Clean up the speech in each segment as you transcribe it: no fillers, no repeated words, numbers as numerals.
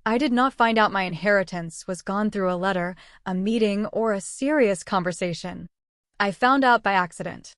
I did not find out my inheritance was gone through a letter, a meeting, or a serious conversation. I found out by accident.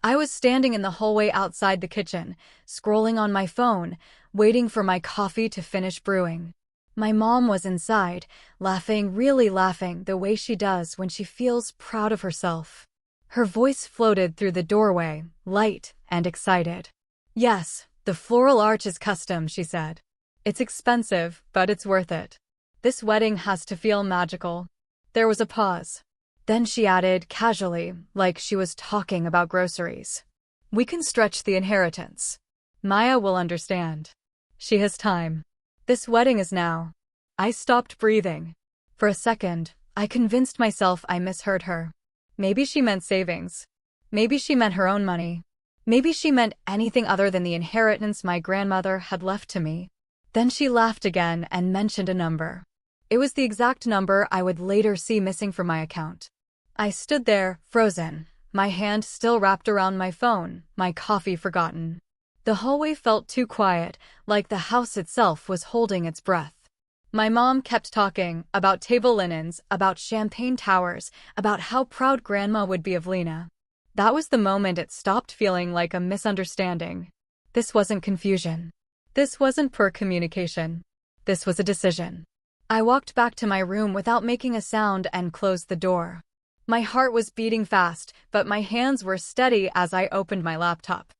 I was standing in the hallway outside the kitchen, scrolling on my phone, waiting for my coffee to finish brewing. My mom was inside, laughing, really laughing, the way she does when she feels proud of herself. Her voice floated through the doorway, light and excited. "Yes, the floral arch is custom," she said. "It's expensive, but it's worth it. This wedding has to feel magical." There was a pause. Then she added, casually, like she was talking about groceries, "We can stretch the inheritance. Maya will understand. She has time. This wedding is now." I stopped breathing. For a second, I convinced myself I misheard her. Maybe she meant savings. Maybe she meant her own money. Maybe she meant anything other than the inheritance my grandmother had left to me. Then she laughed again and mentioned a number. It was the exact number I would later see missing from my account. I stood there, frozen, my hand still wrapped around my phone, my coffee forgotten. The hallway felt too quiet, like the house itself was holding its breath. My mom kept talking about table linens, about champagne towers, about how proud Grandma would be of Lena. That was the moment it stopped feeling like a misunderstanding. This wasn't confusion. This wasn't poor communication. This was a decision. I walked back to my room without making a sound and closed the door. My heart was beating fast, but my hands were steady as I opened my laptop.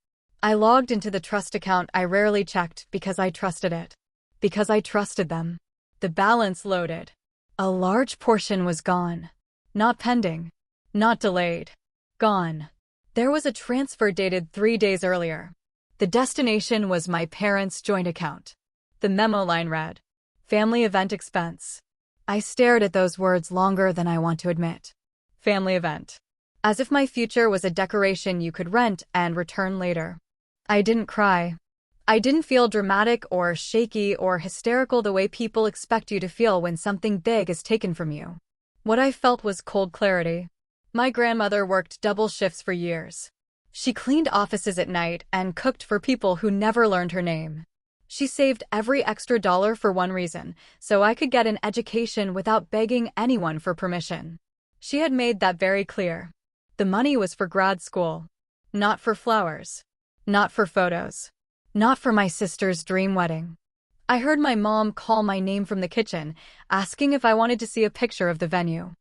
I logged into the trust account I rarely checked because I trusted it. Because I trusted them. The balance loaded. A large portion was gone. Not pending. Not delayed. Gone. There was a transfer dated 3 days earlier. The destination was my parents' joint account. The memo line read, "Family event expense." I stared at those words longer than I want to admit. Family event. As if my future was a decoration you could rent and return later. I didn't cry. I didn't feel dramatic or shaky or hysterical the way people expect you to feel when something big is taken from you. What I felt was cold clarity. My grandmother worked double shifts for years. She cleaned offices at night and cooked for people who never learned her name. She saved every extra dollar for one reason, so I could get an education without begging anyone for permission. She had made that very clear. The money was for grad school. Not for flowers. Not for photos. Not for my sister's dream wedding. I heard my mom call my name from the kitchen, asking if I wanted to see a picture of the venue.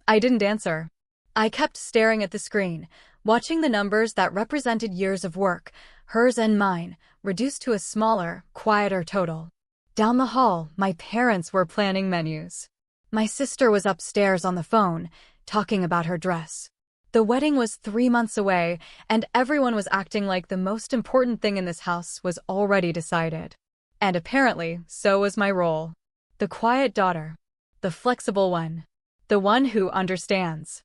I didn't answer. I kept staring at the screen, watching the numbers that represented years of work, hers and mine, reduced to a smaller, quieter total. Down the hall, my parents were planning menus. My sister was upstairs on the phone, talking about her dress. The wedding was 3 months away, and everyone was acting like the most important thing in this house was already decided. And apparently, so was my role. The quiet daughter. The flexible one. The one who understands.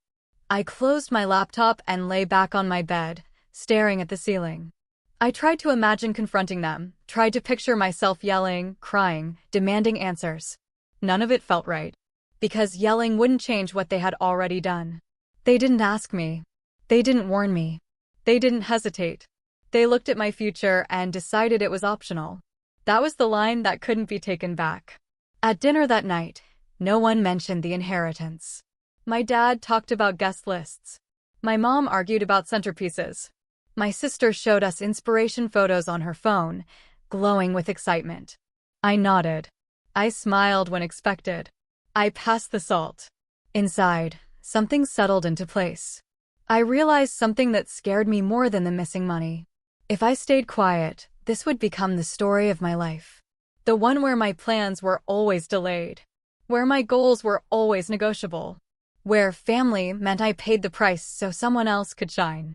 I closed my laptop and lay back on my bed, staring at the ceiling. I tried to imagine confronting them, tried to picture myself yelling, crying, demanding answers. None of it felt right. Because yelling wouldn't change what they had already done. They didn't ask me. They didn't warn me. They didn't hesitate. They looked at my future and decided it was optional. That was the line that couldn't be taken back. At dinner that night, no one mentioned the inheritance. My dad talked about guest lists. My mom argued about centerpieces. My sister showed us inspiration photos on her phone, glowing with excitement. I nodded. I smiled when expected. I passed the salt. Inside, something settled into place. I realized something that scared me more than the missing money. If I stayed quiet, this would become the story of my life. The one where my plans were always delayed. Where my goals were always negotiable. Where family meant I paid the price so someone else could shine.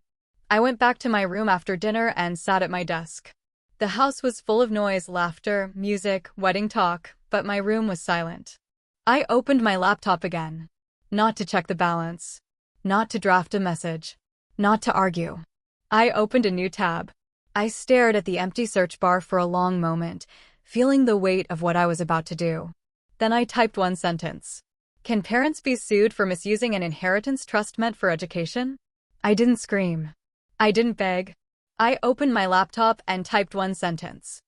I went back to my room after dinner and sat at my desk. The house was full of noise, laughter, music, wedding talk, but my room was silent. I opened my laptop again. Not to check the balance. Not to draft a message. Not to argue. I opened a new tab. I stared at the empty search bar for a long moment, feeling the weight of what I was about to do. Then I typed one sentence. Can parents be sued for misusing an inheritance trust meant for education? I didn't scream. I didn't beg. I opened my laptop and typed one sentence.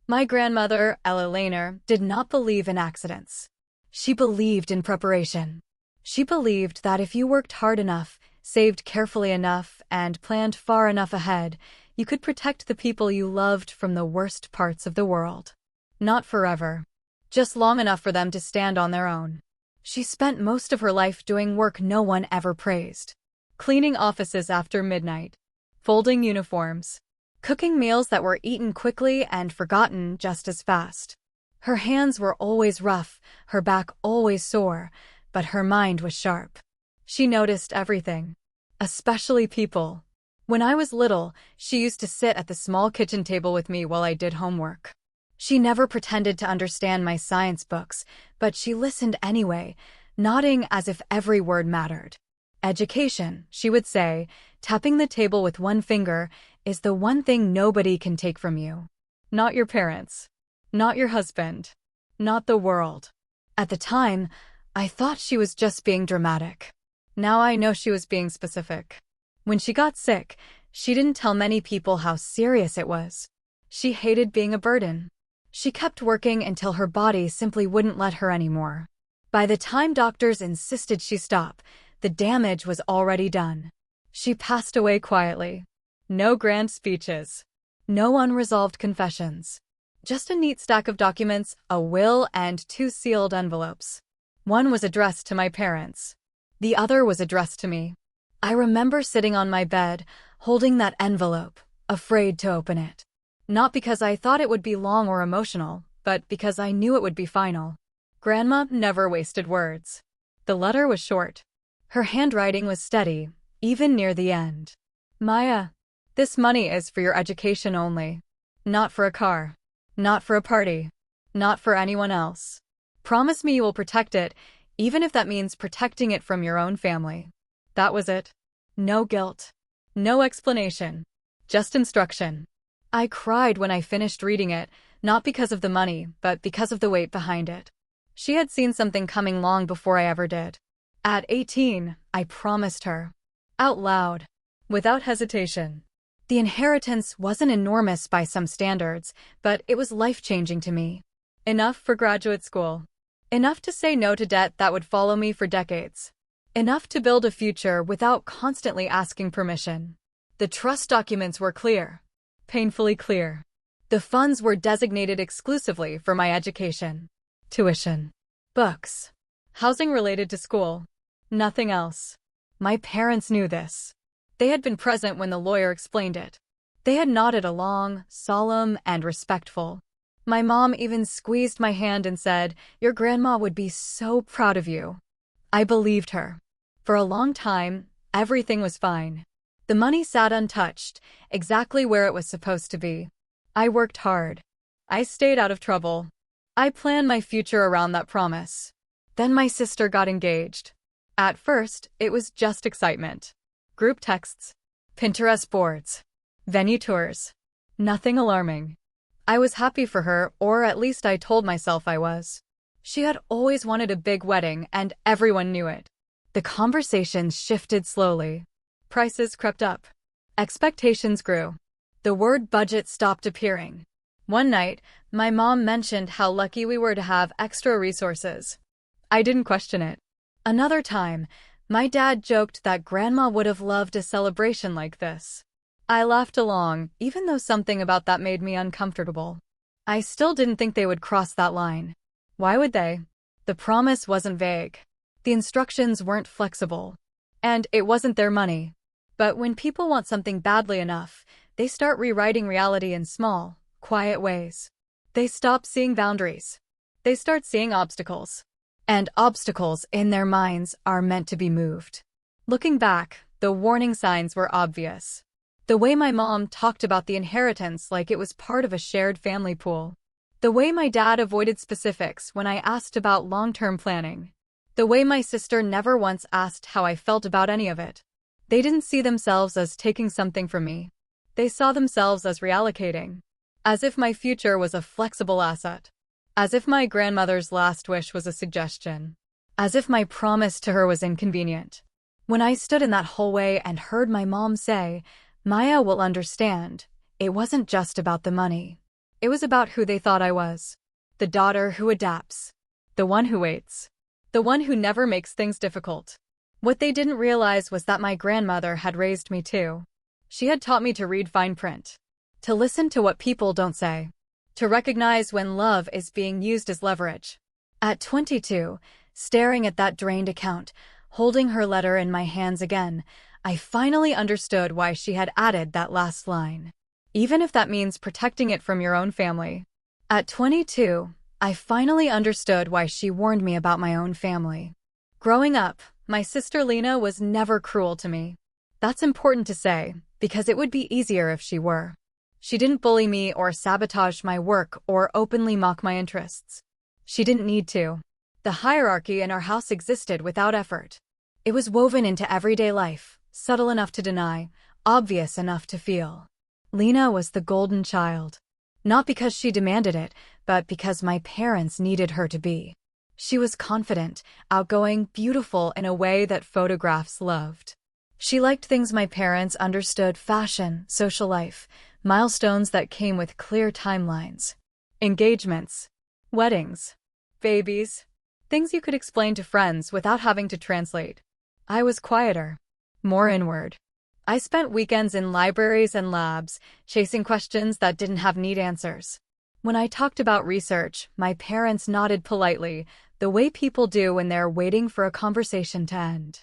My grandmother, Ella Laner, did not believe in accidents. She believed in preparation. She believed that if you worked hard enough, saved carefully enough, and planned far enough ahead, you could protect the people you loved from the worst parts of the world. Not forever. Just long enough for them to stand on their own. She spent most of her life doing work no one ever praised. Cleaning offices after midnight. Folding uniforms. Cooking meals that were eaten quickly and forgotten just as fast. Her hands were always rough, her back always sore, but her mind was sharp. She noticed everything. Especially people. When I was little, she used to sit at the small kitchen table with me while I did homework. She never pretended to understand my science books, but she listened anyway, nodding as if every word mattered. Education, she would say, tapping the table with one finger, is the one thing nobody can take from you. Not your parents. Not your husband. Not the world. At the time, I thought she was just being dramatic. Now I know she was being specific. When she got sick, she didn't tell many people how serious it was. She hated being a burden. She kept working until her body simply wouldn't let her anymore. By the time doctors insisted she stop, the damage was already done. She passed away quietly. No grand speeches. No unresolved confessions. Just a neat stack of documents, a will, and 2 sealed envelopes. One was addressed to my parents. The other was addressed to me. I remember sitting on my bed, holding that envelope, afraid to open it. Not because I thought it would be long or emotional, but because I knew it would be final. Grandma never wasted words. The letter was short. Her handwriting was steady, even near the end. Maya, this money is for your education only. Not for a car. Not for a party. Not for anyone else. Promise me you will protect it, even if that means protecting it from your own family. That was it. No guilt. No explanation. Just instruction. I cried when I finished reading it, not because of the money, but because of the weight behind it. She had seen something coming long before I ever did. At 18, I promised her. Out loud. Without hesitation. The inheritance wasn't enormous by some standards, but it was life-changing to me. Enough for graduate school. Enough to say no to debt that would follow me for decades. Enough to build a future without constantly asking permission. The trust documents were clear. Painfully clear. The funds were designated exclusively for my education. Tuition. Books. Housing related to school. Nothing else. My parents knew this. They had been present when the lawyer explained it. They had nodded along, solemn and respectful. My mom even squeezed my hand and said, "Your grandma would be so proud of you." I believed her. For a long time, everything was fine. The money sat untouched, exactly where it was supposed to be. I worked hard. I stayed out of trouble. I planned my future around that promise. Then my sister got engaged. At first, it was just excitement. Group texts. Pinterest boards. Venue tours. Nothing alarming. I was happy for her, or at least I told myself I was. She had always wanted a big wedding, and everyone knew it. The conversations shifted slowly. Prices crept up. Expectations grew. The word budget stopped appearing. One night, my mom mentioned how lucky we were to have extra resources. I didn't question it. Another time, my dad joked that Grandma would have loved a celebration like this. I laughed along, even though something about that made me uncomfortable. I still didn't think they would cross that line. Why would they? The promise wasn't vague. The instructions weren't flexible. And it wasn't their money. But when people want something badly enough, they start rewriting reality in small, quiet ways. They stop seeing boundaries. They start seeing obstacles. And obstacles in their minds are meant to be moved. Looking back, the warning signs were obvious. The way my mom talked about the inheritance like it was part of a shared family pool. The way my dad avoided specifics when I asked about long-term planning. The way my sister never once asked how I felt about any of it. They didn't see themselves as taking something from me. They saw themselves as reallocating. As if my future was a flexible asset. As if my grandmother's last wish was a suggestion. As if my promise to her was inconvenient. When I stood in that hallway and heard my mom say, "Maya will understand," it wasn't just about the money. It was about who they thought I was. The daughter who adapts. The one who waits. The one who never makes things difficult. What they didn't realize was that my grandmother had raised me too. She had taught me to read fine print. To listen to what people don't say. To recognize when love is being used as leverage. At 22, staring at that drained account, holding her letter in my hands again, I finally understood why she had added that last line. Even if that means protecting it from your own family. At 22, I finally understood why she warned me about my own family. Growing up, my sister Lena was never cruel to me. That's important to say, because it would be easier if she were. She didn't bully me or sabotage my work or openly mock my interests. She didn't need to. The hierarchy in our house existed without effort. It was woven into everyday life, subtle enough to deny, obvious enough to feel. Lena was the golden child. Not because she demanded it, but because my parents needed her to be. She was confident, outgoing, beautiful in a way that photographs loved. She liked things my parents understood: fashion, social life, milestones that came with clear timelines. Engagements. Weddings. Babies. Things you could explain to friends without having to translate. I was quieter. More inward. I spent weekends in libraries and labs, chasing questions that didn't have neat answers. When I talked about research, my parents nodded politely, the way people do when they're waiting for a conversation to end.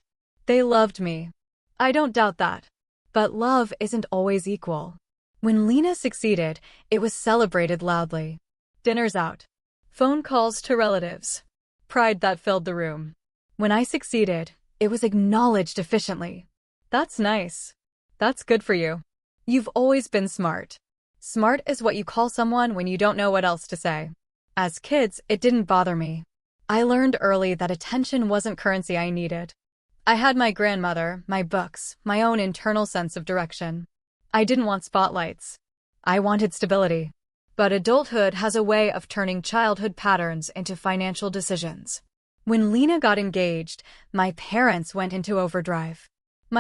They loved me. I don't doubt that. But love isn't always equal. When Lena succeeded, it was celebrated loudly. Dinners out. Phone calls to relatives. Pride that filled the room. When I succeeded, it was acknowledged efficiently. That's nice. That's good for you. You've always been smart. Smart is what you call someone when you don't know what else to say. As kids, it didn't bother me. I learned early that attention wasn't currency I needed. I had my grandmother, my books, my own internal sense of direction. I didn't want spotlights. I wanted stability. But adulthood has a way of turning childhood patterns into financial decisions. When Lena got engaged, my parents went into overdrive.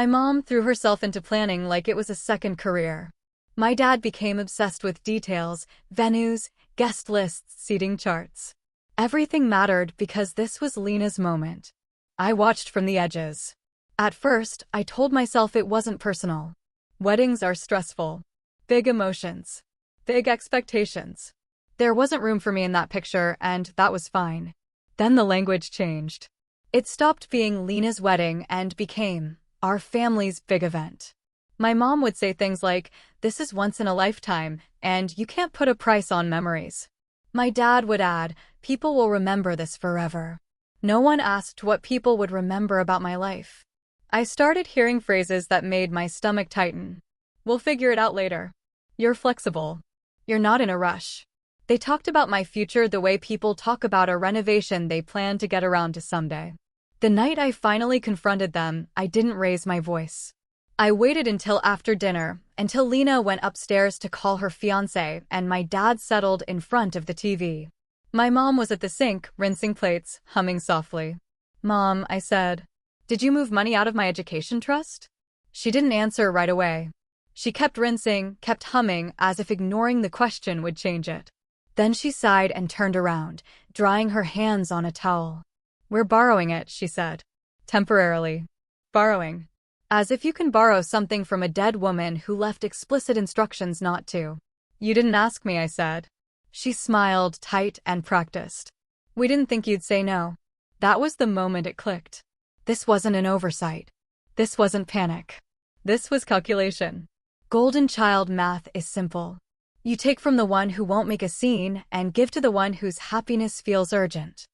My mom threw herself into planning like it was a second career. My dad became obsessed with details, venues, guest lists, seating charts. Everything mattered because this was Lena's moment. I watched from the edges. At first, I told myself it wasn't personal. Weddings are stressful. Big emotions. Big expectations. There wasn't room for me in that picture, and that was fine. Then the language changed. It stopped being Lena's wedding and became our family's big event. My mom would say things like, "This is once in a lifetime, and you can't put a price on memories." My dad would add, "People will remember this forever." No one asked what people would remember about my life. I started hearing phrases that made my stomach tighten. "We'll figure it out later." "You're flexible." "You're not in a rush." They talked about my future the way people talk about a renovation they plan to get around to someday. The night I finally confronted them, I didn't raise my voice. I waited until after dinner, until Lena went upstairs to call her fiancé and my dad settled in front of the TV. My mom was at the sink, rinsing plates, humming softly. "Mom," I said, "did you move money out of my education trust?" She didn't answer right away. She kept rinsing, kept humming, as if ignoring the question would change it. Then she sighed and turned around, drying her hands on a towel. "We're borrowing it," she said. "Temporarily." Borrowing. As if you can borrow something from a dead woman who left explicit instructions not to. "You didn't ask me," I said. She smiled, tight and practiced. "We didn't think you'd say no." That was the moment it clicked. This wasn't an oversight. This wasn't panic. This was calculation. Golden child math is simple. You take from the one who won't make a scene and give to the one whose happiness feels urgent.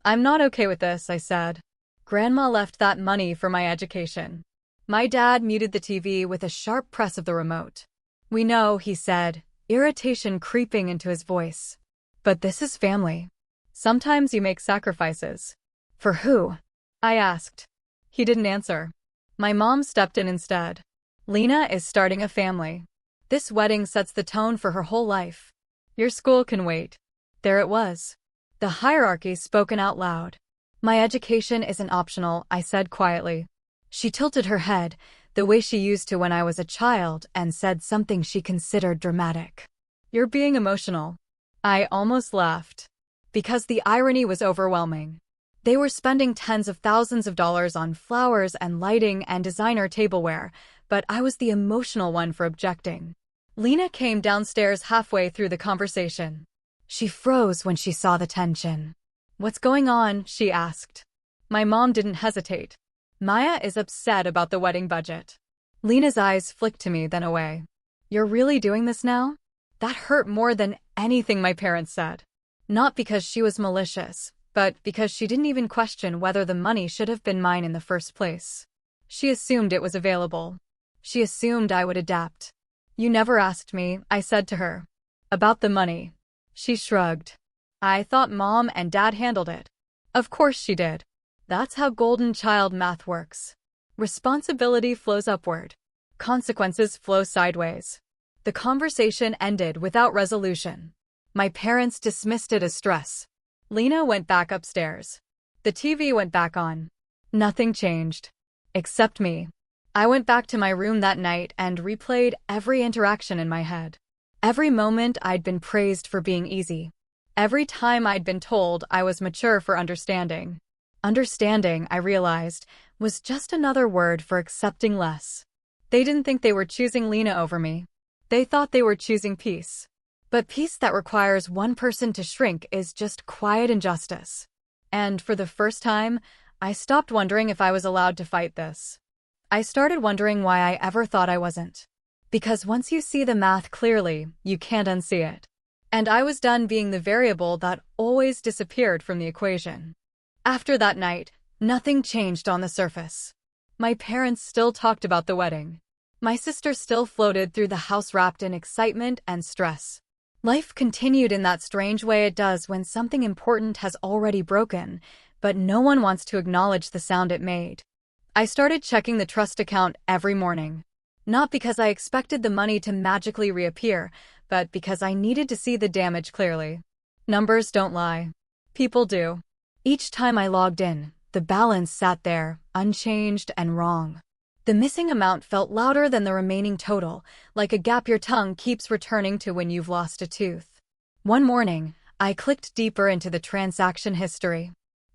"I'm not okay with this," I said. "Grandma left that money for my education." My dad muted the TV with a sharp press of the remote. "We know," he said, irritation creeping into his voice. "But this is family. Sometimes you make sacrifices." "For who?" I asked. He didn't answer. My mom stepped in instead. "Lena is starting a family. This wedding sets the tone for her whole life. Your school can wait." There it was. The hierarchy spoken out loud. "My education isn't optional," I said quietly. She tilted her head, the way she used to when I was a child, and said something she considered dramatic. You're being emotional. I almost laughed. Because the irony was overwhelming. They were spending tens of thousands of dollars on flowers and lighting and designer tableware, but I was the emotional one for objecting. Lena came downstairs halfway through the conversation. She froze when she saw the tension. "What's going on?" she asked. My mom didn't hesitate. "Maya is upset about the wedding budget." Lena's eyes flicked to me, then away. "You're really doing this now?" That hurt more than anything my parents said. Not because she was malicious, but because she didn't even question whether the money should have been mine in the first place. She assumed it was available. She assumed I would adapt. "You never asked me," I said to her. "About the money." She shrugged. "I thought Mom and Dad handled it." Of course she did. That's how golden child math works. Responsibility flows upward. Consequences flow sideways. The conversation ended without resolution. My parents dismissed it as stress. Lena went back upstairs. The TV went back on. Nothing changed. Except me. I went back to my room that night and replayed every interaction in my head. Every moment I'd been praised for being easy. Every time I'd been told I was mature for understanding. Understanding, I realized, was just another word for accepting less. They didn't think they were choosing Lena over me. They thought they were choosing peace. But peace that requires one person to shrink is just quiet injustice. And for the first time, I stopped wondering if I was allowed to fight this. I started wondering why I ever thought I wasn't. Because once you see the math clearly, you can't unsee it. And I was done being the variable that always disappeared from the equation. After that night, nothing changed on the surface. My parents still talked about the wedding. My sister still floated through the house wrapped in excitement and stress. Life continued in that strange way it does when something important has already broken, but no one wants to acknowledge the sound it made. I started checking the trust account every morning. Not because I expected the money to magically reappear, but because I needed to see the damage clearly. Numbers don't lie. People do. Each time I logged in, the balance sat there, unchanged and wrong. The missing amount felt louder than the remaining total, like a gap your tongue keeps returning to when you've lost a tooth. One morning, I clicked deeper into the transaction history.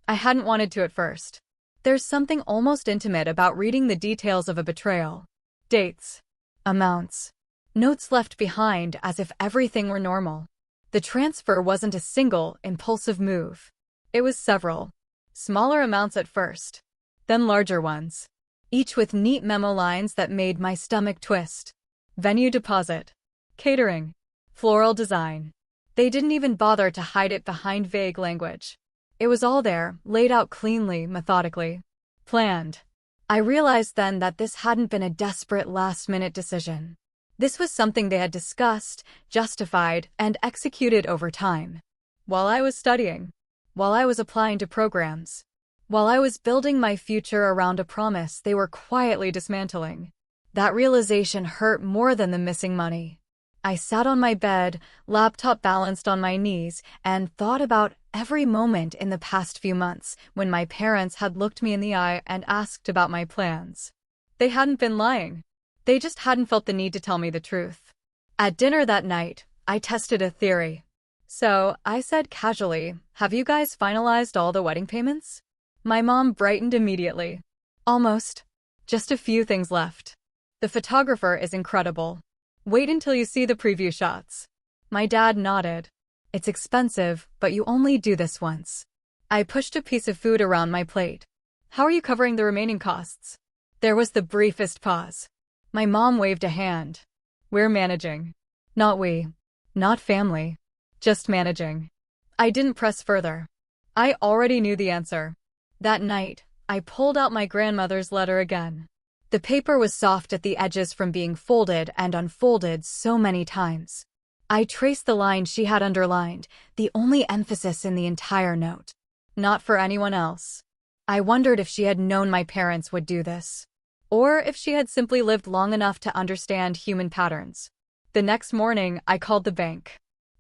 I hadn't wanted to at first. There's something almost intimate about reading the details of a betrayal. Dates. Amounts. Notes left behind as if everything were normal. The transfer wasn't a single, impulsive move. It was several. Smaller amounts at first. Then larger ones. Each with neat memo lines that made my stomach twist. Venue deposit. Catering. Floral design. They didn't even bother to hide it behind vague language. It was all there, laid out cleanly, methodically. Planned. I realized then that this hadn't been a desperate last-minute decision. This was something they had discussed, justified, and executed over time. While I was studying. While I was applying to programs. While I was building my future around a promise they were quietly dismantling. That realization hurt more than the missing money. I sat on my bed, laptop balanced on my knees, and thought about every moment in the past few months when my parents had looked me in the eye and asked about my plans. They hadn't been lying. They just hadn't felt the need to tell me the truth. At dinner that night, I tested a theory. So, I said casually, "Have you guys finalized all the wedding payments?" My mom brightened immediately. "Almost. Just a few things left. The photographer is incredible. Wait until you see the preview shots." My dad nodded. "It's expensive, but you only do this once." I pushed a piece of food around my plate. "How are you covering the remaining costs?" There was the briefest pause. My mom waved a hand. "We're managing." Not we. Not family. Just managing. I didn't press further. I already knew the answer. That night, I pulled out my grandmother's letter again. The paper was soft at the edges from being folded and unfolded so many times. I traced the line she had underlined, the only emphasis in the entire note. Not for anyone else. I wondered if she had known my parents would do this. Or if she had simply lived long enough to understand human patterns. The next morning, I called the bank.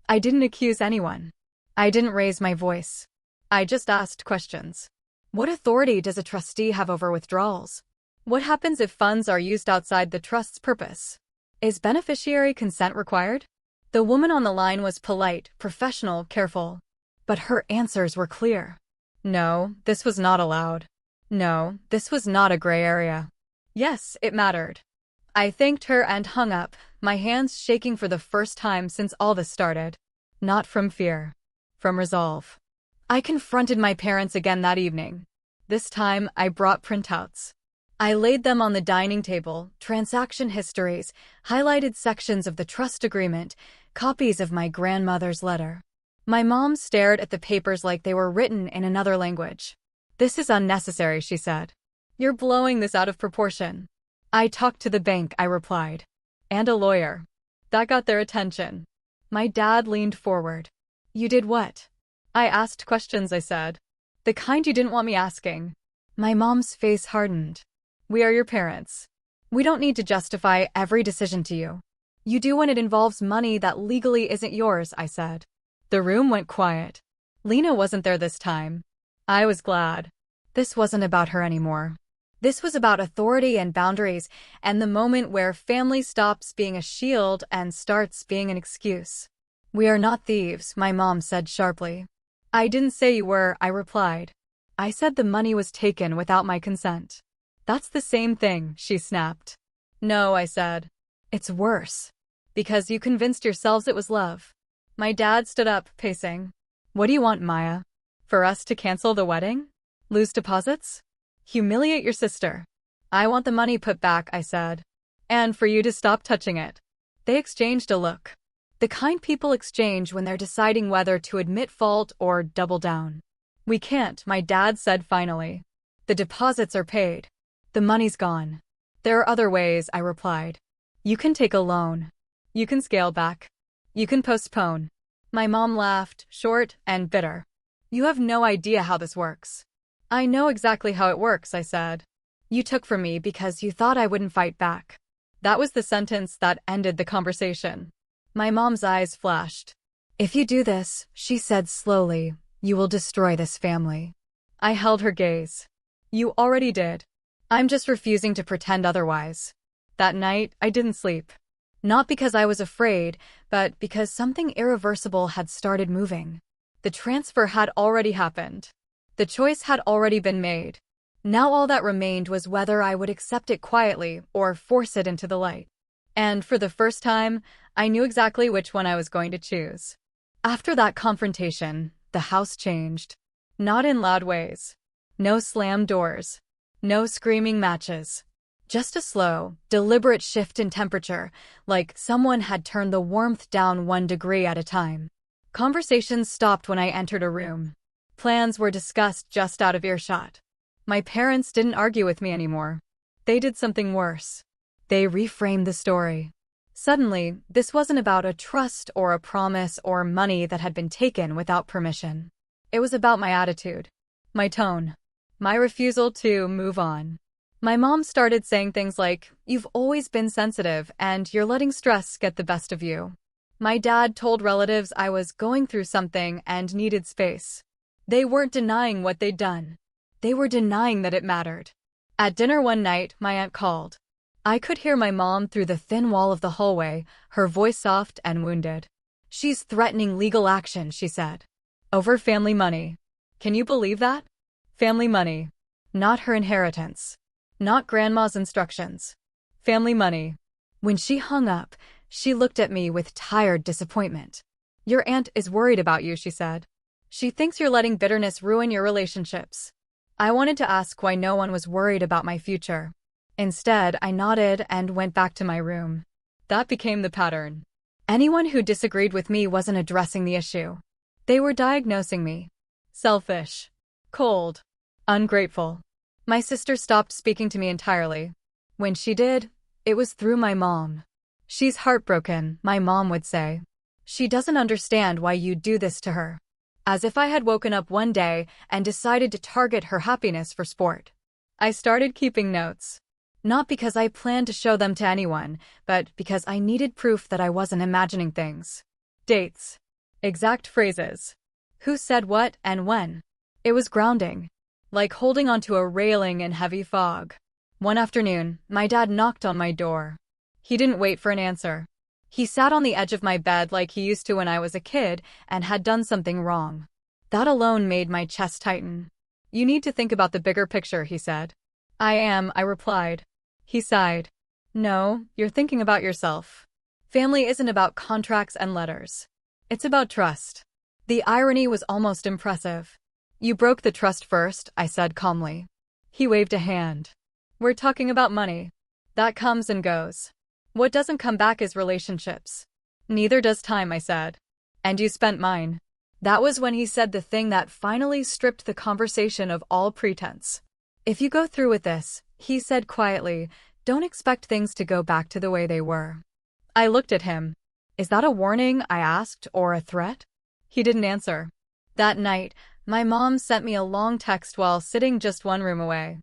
I didn't accuse anyone. I didn't raise my voice. I just asked questions. What authority does a trustee have over withdrawals? What happens if funds are used outside the trust's purpose? Is beneficiary consent required? The woman on the line was polite, professional, careful. But her answers were clear. No, this was not allowed. No, this was not a gray area. Yes, it mattered. I thanked her and hung up, my hands shaking for the first time since all this started. Not from fear. From resolve. I confronted my parents again that evening. This time, I brought printouts. I laid them on the dining table, transaction histories, highlighted sections of the trust agreement, copies of my grandmother's letter. My mom stared at the papers like they were written in another language. "This is unnecessary," she said. "You're blowing this out of proportion." "I talked to the bank," I replied. "And a lawyer." That got their attention. My dad leaned forward. "You did what?" "I asked questions," I said. "The kind you didn't want me asking." My mom's face hardened. "We are your parents. We don't need to justify every decision to you. You do when it involves money that legally isn't yours," I said. The room went quiet. Lena wasn't there this time. I was glad. This wasn't about her anymore. This was about authority and boundaries, and the moment where family stops being a shield and starts being an excuse. "We are not thieves," my mom said sharply. "I didn't say you were," I replied. "I said the money was taken without my consent." "That's the same thing," she snapped. "No," I said. "It's worse. Because you convinced yourselves it was love." My dad stood up, pacing. "What do you want, Maya? For us to cancel the wedding? Lose deposits? Humiliate your sister?" "I want the money put back," I said. "And for you to stop touching it." They exchanged a look. The kind people exchange when they're deciding whether to admit fault or double down. "We can't," my dad said finally. "The deposits are paid. The money's gone." "There are other ways," I replied. "You can take a loan. You can scale back. You can postpone." My mom laughed, short and bitter. "You have no idea how this works." "I know exactly how it works," I said. "You took from me because you thought I wouldn't fight back." That was the sentence that ended the conversation. My mom's eyes flashed. "If you do this," she said slowly, "you will destroy this family." I held her gaze. "You already did. I'm just refusing to pretend otherwise." That night, I didn't sleep. Not because I was afraid, but because something irreversible had started moving. The transfer had already happened. The choice had already been made. Now all that remained was whether I would accept it quietly or force it into the light. And for the first time, I knew exactly which one I was going to choose. After that confrontation, the house changed. Not in loud ways. No slammed doors. No screaming matches. Just a slow, deliberate shift in temperature, like someone had turned the warmth down 1 degree at a time. Conversations stopped when I entered a room. Plans were discussed just out of earshot. My parents didn't argue with me anymore. They did something worse. They reframed the story. Suddenly, this wasn't about a trust or a promise or money that had been taken without permission. It was about my attitude, my tone, my refusal to move on. My mom started saying things like, "You've always been sensitive, and you're letting stress get the best of you." My dad told relatives I was going through something and needed space. They weren't denying what they'd done. They were denying that it mattered. At dinner one night, my aunt called. I could hear my mom through the thin wall of the hallway, her voice soft and wounded. "She's threatening legal action," she said. "Over family money." Can you believe that? Family money. Not her inheritance. Not grandma's instructions. Family money. When she hung up, she looked at me with tired disappointment. "Your aunt is worried about you," she said. "She thinks you're letting bitterness ruin your relationships." I wanted to ask why no one was worried about my future. Instead, I nodded and went back to my room. That became the pattern. Anyone who disagreed with me wasn't addressing the issue. They were diagnosing me. Selfish. Cold. Ungrateful. My sister stopped speaking to me entirely. When she did, it was through my mom. "She's heartbroken," my mom would say. "She doesn't understand why you do this to her." As if I had woken up one day and decided to target her happiness for sport. I started keeping notes. Not because I planned to show them to anyone, but because I needed proof that I wasn't imagining things. Dates. Exact phrases. Who said what and when. It was grounding. Like holding onto a railing in heavy fog. One afternoon, my dad knocked on my door. He didn't wait for an answer. He sat on the edge of my bed like he used to when I was a kid and had done something wrong. That alone made my chest tighten. "You need to think about the bigger picture," he said. "I am," I replied. He sighed. "No, you're thinking about yourself. Family isn't about contracts and letters. It's about trust." The irony was almost impressive. "You broke the trust first," I said calmly. He waved a hand. "We're talking about money. That comes and goes. What doesn't come back is relationships." "Neither does time," I said. "And you spent mine." That was when he said the thing that finally stripped the conversation of all pretense. "If you go through with this," he said quietly, "don't expect things to go back to the way they were." I looked at him. "Is that a warning?" I asked, "or a threat?" He didn't answer. That night, my mom sent me a long text while sitting just one room away.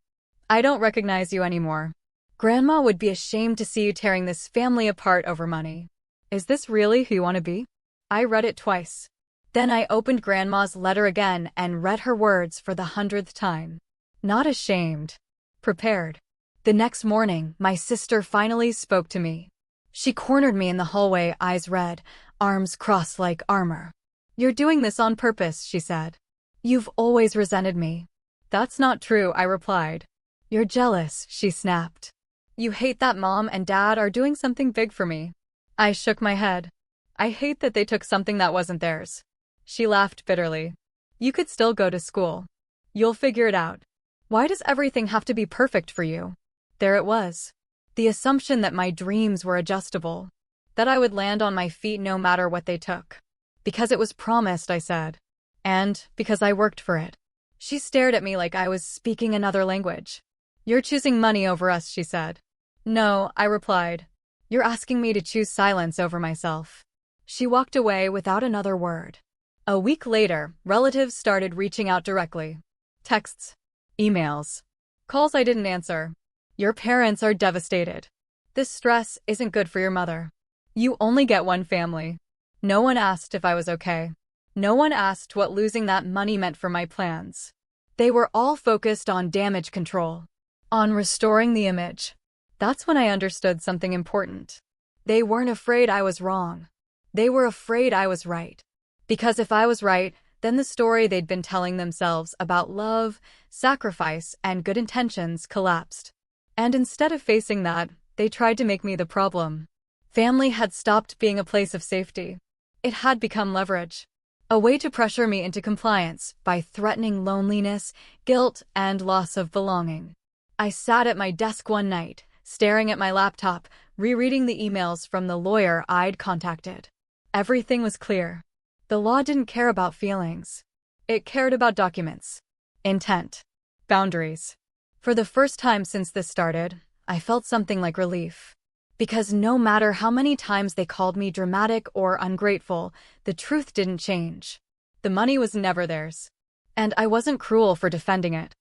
"I don't recognize you anymore. Grandma would be ashamed to see you tearing this family apart over money. Is this really who you want to be?" I read it twice. Then I opened Grandma's letter again and read her words for the 100th time. Not ashamed. Prepared. The next morning, my sister finally spoke to me. She cornered me in the hallway, eyes red, arms crossed like armor. "You're doing this on purpose," she said. "You've always resented me." "That's not true," I replied. "You're jealous," she snapped. "You hate that Mom and Dad are doing something big for me." I shook my head. "I hate that they took something that wasn't theirs." She laughed bitterly. "You could still go to school. You'll figure it out. Why does everything have to be perfect for you?" There it was. The assumption that my dreams were adjustable. That I would land on my feet no matter what they took. "Because it was promised," I said. "And because I worked for it." She stared at me like I was speaking another language. "You're choosing money over us," she said. "No," I replied. "You're asking me to choose silence over myself." She walked away without another word. A week later, relatives started reaching out directly. Texts, emails, calls I didn't answer. "Your parents are devastated. This stress isn't good for your mother. You only get one family." No one asked if I was okay. No one asked what losing that money meant for my plans. They were all focused on damage control, on restoring the image. That's when I understood something important. They weren't afraid I was wrong. They were afraid I was right. Because if I was right, then the story they'd been telling themselves about love, sacrifice, and good intentions collapsed. And instead of facing that, they tried to make me the problem. Family had stopped being a place of safety. It had become leverage. A way to pressure me into compliance by threatening loneliness, guilt, and loss of belonging. I sat at my desk one night, staring at my laptop, rereading the emails from the lawyer I'd contacted. Everything was clear. The law didn't care about feelings. It cared about documents, intent, boundaries. For the first time since this started, I felt something like relief. Because no matter how many times they called me dramatic or ungrateful, the truth didn't change. The money was never theirs. And I wasn't cruel for defending it.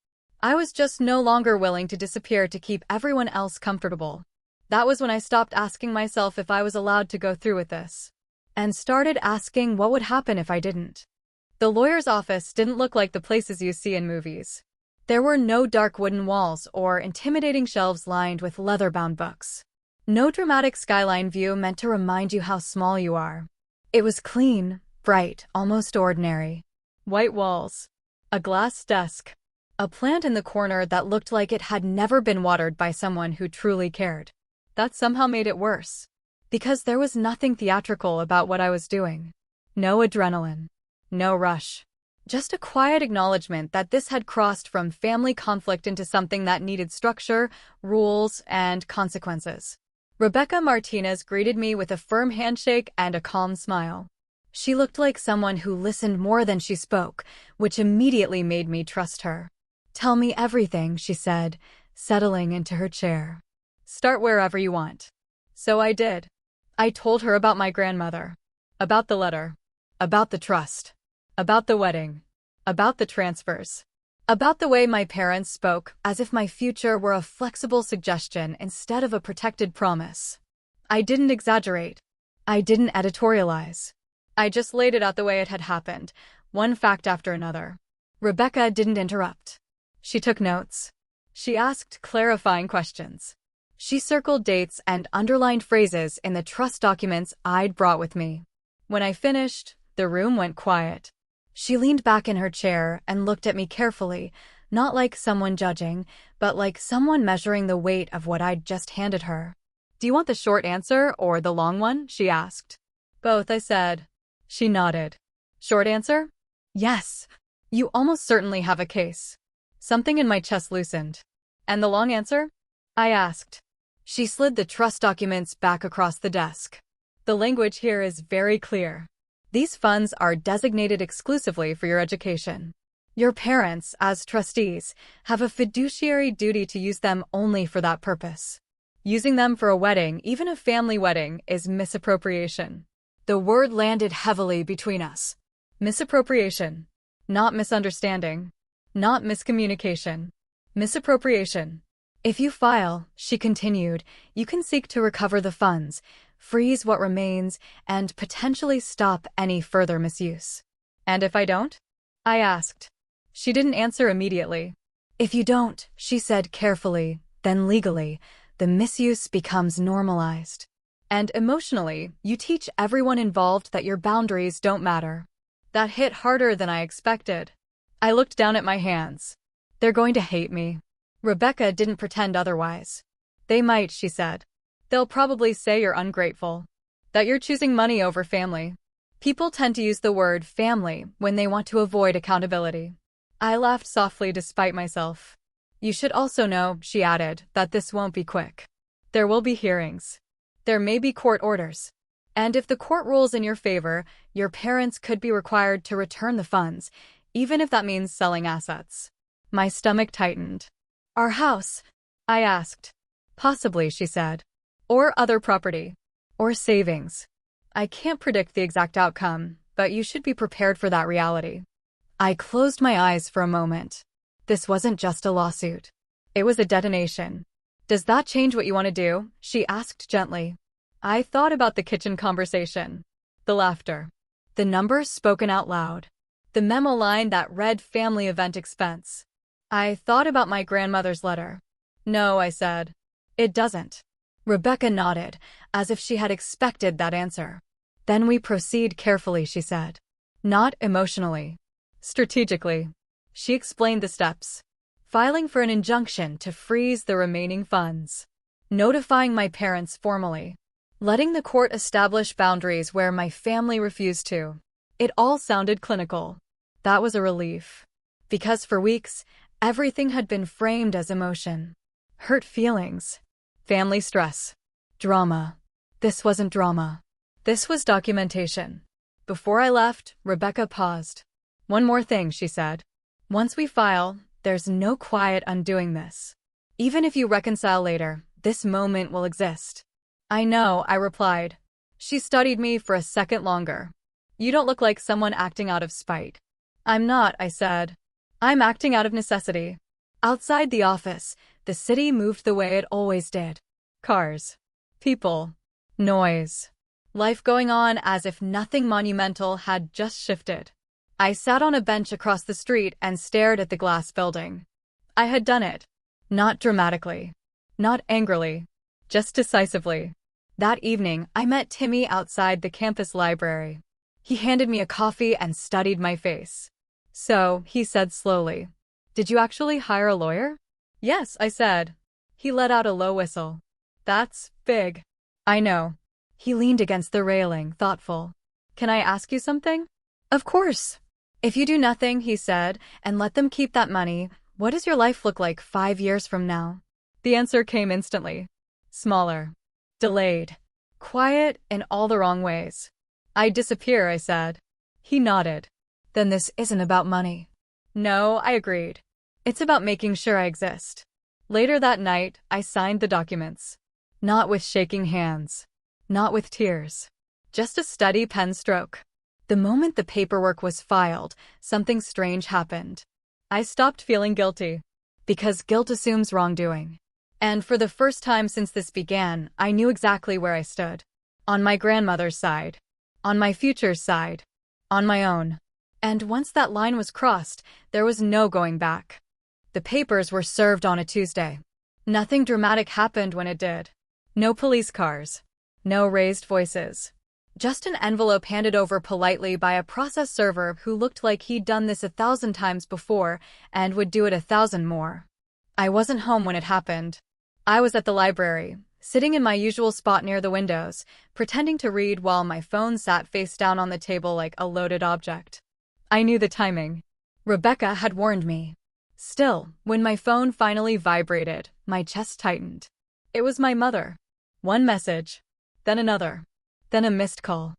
I was just no longer willing to disappear to keep everyone else comfortable. That was when I stopped asking myself if I was allowed to go through with this. And started asking what would happen if I didn't. The lawyer's office didn't look like the places you see in movies. There were no dark wooden walls or intimidating shelves lined with leather-bound books. No dramatic skyline view meant to remind you how small you are. It was clean, bright, almost ordinary. White walls. A glass desk. A plant in the corner that looked like it had never been watered by someone who truly cared. That somehow made it worse. Because there was nothing theatrical about what I was doing. No adrenaline. No rush. Just a quiet acknowledgement that this had crossed from family conflict into something that needed structure, rules, and consequences. Rebecca Martinez greeted me with a firm handshake and a calm smile. She looked like someone who listened more than she spoke, which immediately made me trust her. "Tell me everything," she said, settling into her chair. "Start wherever you want." So I did. I told her about my grandmother, about the letter, about the trust, about the wedding, about the transfers, about the way my parents spoke as if my future were a flexible suggestion instead of a protected promise. I didn't exaggerate. I didn't editorialize. I just laid it out the way it had happened, one fact after another. Rebecca didn't interrupt. She took notes. She asked clarifying questions. She circled dates and underlined phrases in the trust documents I'd brought with me. When I finished, the room went quiet. She leaned back in her chair and looked at me carefully, not like someone judging, but like someone measuring the weight of what I'd just handed her. "Do you want the short answer or the long one?" she asked. "Both," I said. She nodded. "Short answer?" "Yes. You almost certainly have a case." Something in my chest loosened. "And the long answer?" I asked. She slid the trust documents back across the desk. "The language here is very clear. These funds are designated exclusively for your education. Your parents, as trustees, have a fiduciary duty to use them only for that purpose. Using them for a wedding, even a family wedding, is misappropriation." The word landed heavily between us. Misappropriation. Not misunderstanding. Not miscommunication. Misappropriation. "If you file," she continued, "you can seek to recover the funds, freeze what remains, and potentially stop any further misuse." "And if I don't?" I asked. She didn't answer immediately. "If you don't," she said carefully, "then legally, the misuse becomes normalized. And emotionally, you teach everyone involved that your boundaries don't matter." That hit harder than I expected. I looked down at my hands. "They're going to hate me." Rebecca didn't pretend otherwise. "They might," she said. "They'll probably say you're ungrateful, that you're choosing money over family." People tend to use the word family when they want to avoid accountability. I laughed softly despite myself. "You should also know," she added, "that this won't be quick. There will be hearings. There may be court orders. And if the court rules in your favor, your parents could be required to return the funds, even if that means selling assets." My stomach tightened. "Our house?" I asked. "Possibly," she said. "Or other property. Or savings. I can't predict the exact outcome, but you should be prepared for that reality." I closed my eyes for a moment. This wasn't just a lawsuit. It was a detonation. "Does that change what you want to do?" she asked gently. I thought about the kitchen conversation. The laughter. The numbers spoken out loud. The memo line that read family event expense. I thought about my grandmother's letter. "No," I said. "It doesn't." Rebecca nodded, as if she had expected that answer. "Then we proceed carefully," she said. "Not emotionally. Strategically." She explained the steps. Filing for an injunction to freeze the remaining funds. Notifying my parents formally. Letting the court establish boundaries where my family refused to. It all sounded clinical. That was a relief. Because for weeks, everything had been framed as emotion. Hurt feelings. Family stress. Drama. This wasn't drama. This was documentation. Before I left, Rebecca paused. "One more thing," she said. "Once we file, there's no quiet undoing this. Even if you reconcile later, this moment will exist." "I know," I replied. She studied me for a second longer. "You don't look like someone acting out of spite." "I'm not," I said. "I'm acting out of necessity." Outside the office, the city moved the way it always did. Cars. People. Noise. Life going on as if nothing monumental had just shifted. I sat on a bench across the street and stared at the glass building. I had done it. Not dramatically. Not angrily. Just decisively. That evening, I met Timmy outside the campus library. He handed me a coffee and studied my face. "So," he said slowly, "did you actually hire a lawyer?" "Yes," I said. He let out a low whistle. "That's big." "I know." He leaned against the railing, thoughtful. "Can I ask you something?" "Of course." "If you do nothing," he said, "and let them keep that money, what does your life look like 5 years from now?" The answer came instantly. Smaller. Delayed. Quiet in all the wrong ways. "I'd disappear," I said. He nodded. "Then this isn't about money." "No," I agreed. "It's about making sure I exist." Later that night, I signed the documents. Not with shaking hands. Not with tears. Just a steady pen stroke. The moment the paperwork was filed, something strange happened. I stopped feeling guilty. Because guilt assumes wrongdoing. And for the first time since this began, I knew exactly where I stood. On my grandmother's side. On my future's side. On my own. And once that line was crossed, there was no going back. The papers were served on a Tuesday. Nothing dramatic happened when it did. No police cars. No raised voices. Just an envelope handed over politely by a process server who looked like he'd done this 1,000 times before and would do it 1,000 more. I wasn't home when it happened. I was at the library, sitting in my usual spot near the windows, pretending to read while my phone sat face down on the table like a loaded object. I knew the timing. Rebecca had warned me. Still, when my phone finally vibrated, my chest tightened. It was my mother. One message. Then another. Then a missed call.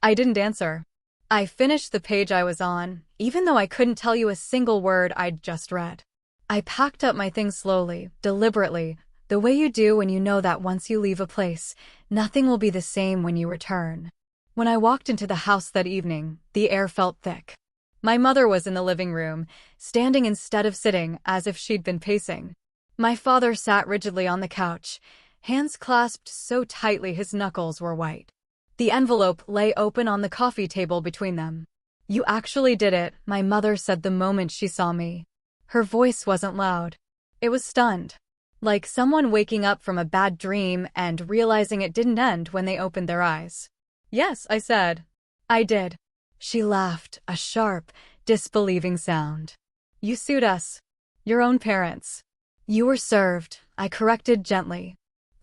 I didn't answer. I finished the page I was on, even though I couldn't tell you a single word I'd just read. I packed up my things slowly, deliberately, the way you do when you know that once you leave a place, nothing will be the same when you return. When I walked into the house that evening, the air felt thick. My mother was in the living room, standing instead of sitting, as if she'd been pacing. My father sat rigidly on the couch, hands clasped so tightly his knuckles were white. The envelope lay open on the coffee table between them. "You actually did it," my mother said the moment she saw me. Her voice wasn't loud. It was stunned. Like someone waking up from a bad dream and realizing it didn't end when they opened their eyes. "Yes," I said. "I did." She laughed, a sharp, disbelieving sound. "You sued us. Your own parents." "You were served," I corrected gently.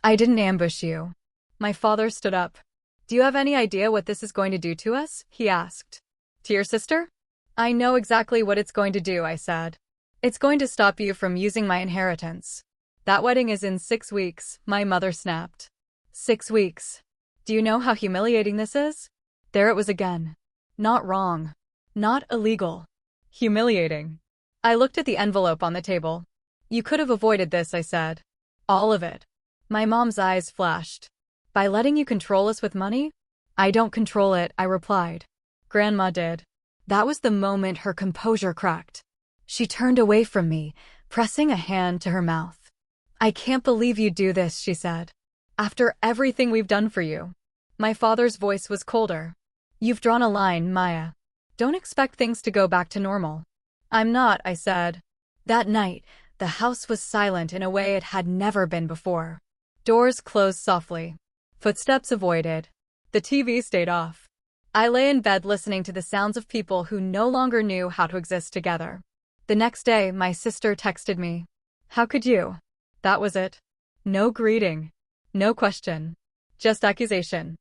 "I didn't ambush you." My father stood up. "Do you have any idea what this is going to do to us?" he asked. "To your sister?" "I know exactly what it's going to do," I said. "It's going to stop you from using my inheritance." "That wedding is in 6 weeks, my mother snapped. 6 weeks. Do you know how humiliating this is?" There it was again. Not wrong. Not illegal. Humiliating. I looked at the envelope on the table. "You could have avoided this," I said. "All of it." My mom's eyes flashed. "By letting you control us with money?" "I don't control it," I replied. "Grandma did." That was the moment her composure cracked. She turned away from me, pressing a hand to her mouth. "I can't believe you do this," she said. "After everything we've done for you." My father's voice was colder. "You've drawn a line, Maya. Don't expect things to go back to normal." "I'm not," I said. That night, the house was silent in a way it had never been before. Doors closed softly. Footsteps avoided. The TV stayed off. I lay in bed listening to the sounds of people who no longer knew how to exist together. The next day, my sister texted me. "How could you?" That was it. No greeting. No question. Just accusation.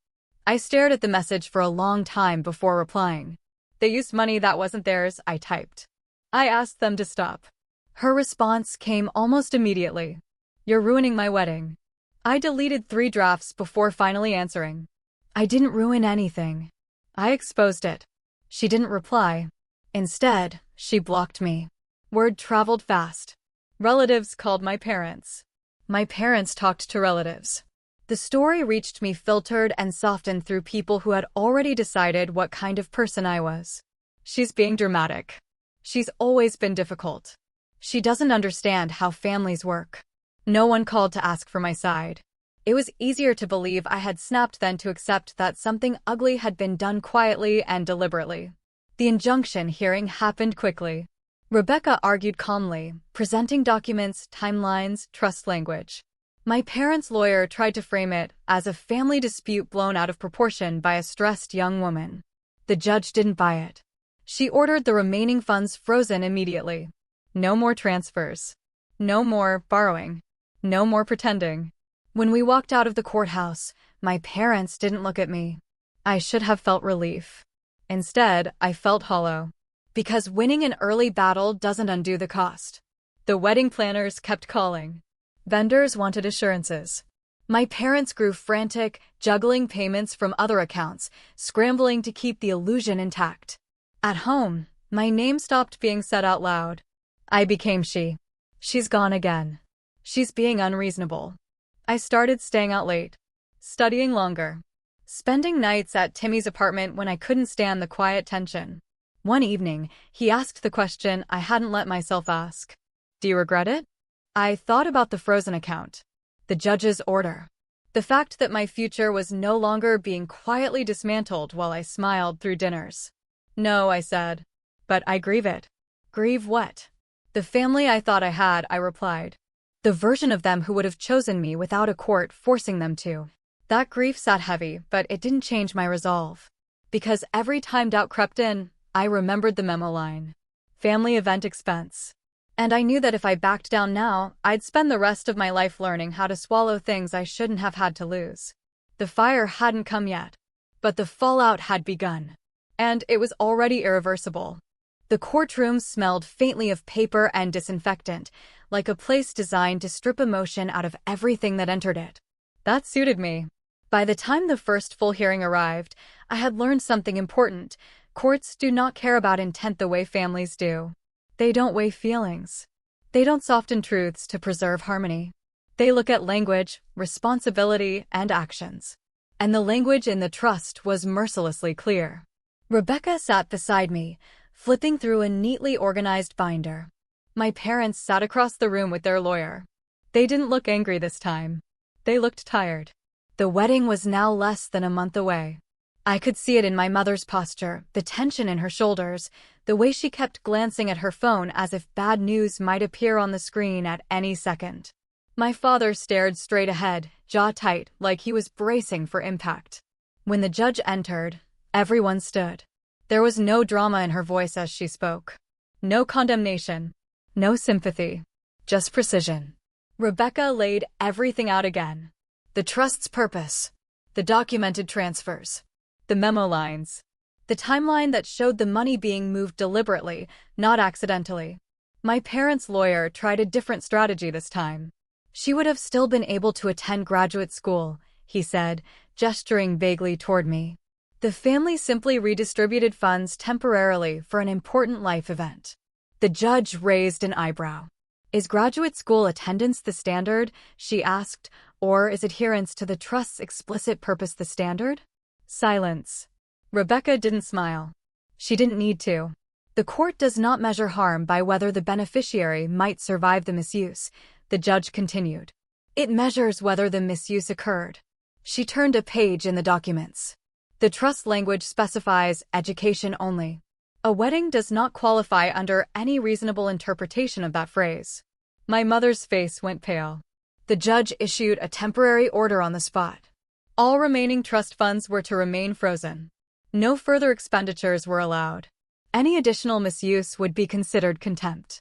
I stared at the message for a long time before replying. "They used money that wasn't theirs," I typed. I asked them to stop. Her response came almost immediately. "You're ruining my wedding." I deleted 3 drafts before finally answering. "I didn't ruin anything. I exposed it." She didn't reply. Instead, she blocked me. Word traveled fast. Relatives called my parents. My parents talked to relatives. The story reached me filtered and softened through people who had already decided what kind of person I was. "She's being dramatic. She's always been difficult. She doesn't understand how families work." No one called to ask for my side. It was easier to believe I had snapped than to accept that something ugly had been done quietly and deliberately. The injunction hearing happened quickly. Rebecca argued calmly, presenting documents, timelines, trust language. My parents' lawyer tried to frame it as a family dispute blown out of proportion by a stressed young woman. The judge didn't buy it. She ordered the remaining funds frozen immediately. No more transfers. No more borrowing. No more pretending. When we walked out of the courthouse, my parents didn't look at me. I should have felt relief. Instead, I felt hollow. Because winning an early battle doesn't undo the cost. The wedding planners kept calling. Vendors wanted assurances. My parents grew frantic, juggling payments from other accounts, scrambling to keep the illusion intact. At home, my name stopped being said out loud. I became she. She's gone again. She's being unreasonable. I started staying out late, studying longer, spending nights at Timmy's apartment when I couldn't stand the quiet tension. One evening, he asked the question I hadn't let myself ask. "Do you regret it?" I thought about the frozen account, the judge's order, the fact that my future was no longer being quietly dismantled while I smiled through dinners. "No," I said. "But I grieve it." "Grieve what?" "The family I thought I had," I replied. The version of them who would have chosen me without a court forcing them to. That grief sat heavy, but it didn't change my resolve. Because every time doubt crept in, I remembered the memo line. Family event expense. And I knew that if I backed down now, I'd spend the rest of my life learning how to swallow things I shouldn't have had to lose. The fire hadn't come yet, but the fallout had begun. And it was already irreversible. The courtroom smelled faintly of paper and disinfectant, like a place designed to strip emotion out of everything that entered it. That suited me. By the time the first full hearing arrived, I had learned something important. Courts do not care about intent the way families do. They don't weigh feelings. They don't soften truths to preserve harmony. They look at language, responsibility, and actions. And the language in the trust was mercilessly clear. Rebecca sat beside me, flipping through a neatly organized binder. My parents sat across the room with their lawyer. They didn't look angry this time. They looked tired. The wedding was now less than a month away. I could see it in my mother's posture, the tension in her shoulders, the way she kept glancing at her phone as if bad news might appear on the screen at any second. My father stared straight ahead, jaw tight, like he was bracing for impact. When the judge entered, everyone stood. There was no drama in her voice as she spoke. No condemnation. No sympathy. Just precision. Rebecca laid everything out again. The trust's purpose. The documented transfers. The memo lines. The timeline that showed the money being moved deliberately, not accidentally. My parents' lawyer tried a different strategy this time. She would have still been able to attend graduate school, he said, gesturing vaguely toward me. The family simply redistributed funds temporarily for an important life event. The judge raised an eyebrow. Is graduate school attendance the standard, she asked, or is adherence to the trust's explicit purpose the standard? Silence. Rebecca didn't smile. She didn't need to. The court does not measure harm by whether the beneficiary might survive the misuse, the judge continued. It measures whether the misuse occurred. She turned a page in the documents. The trust language specifies education only. A wedding does not qualify under any reasonable interpretation of that phrase. My mother's face went pale. The judge issued a temporary order on the spot. All remaining trust funds were to remain frozen. No further expenditures were allowed. Any additional misuse would be considered contempt.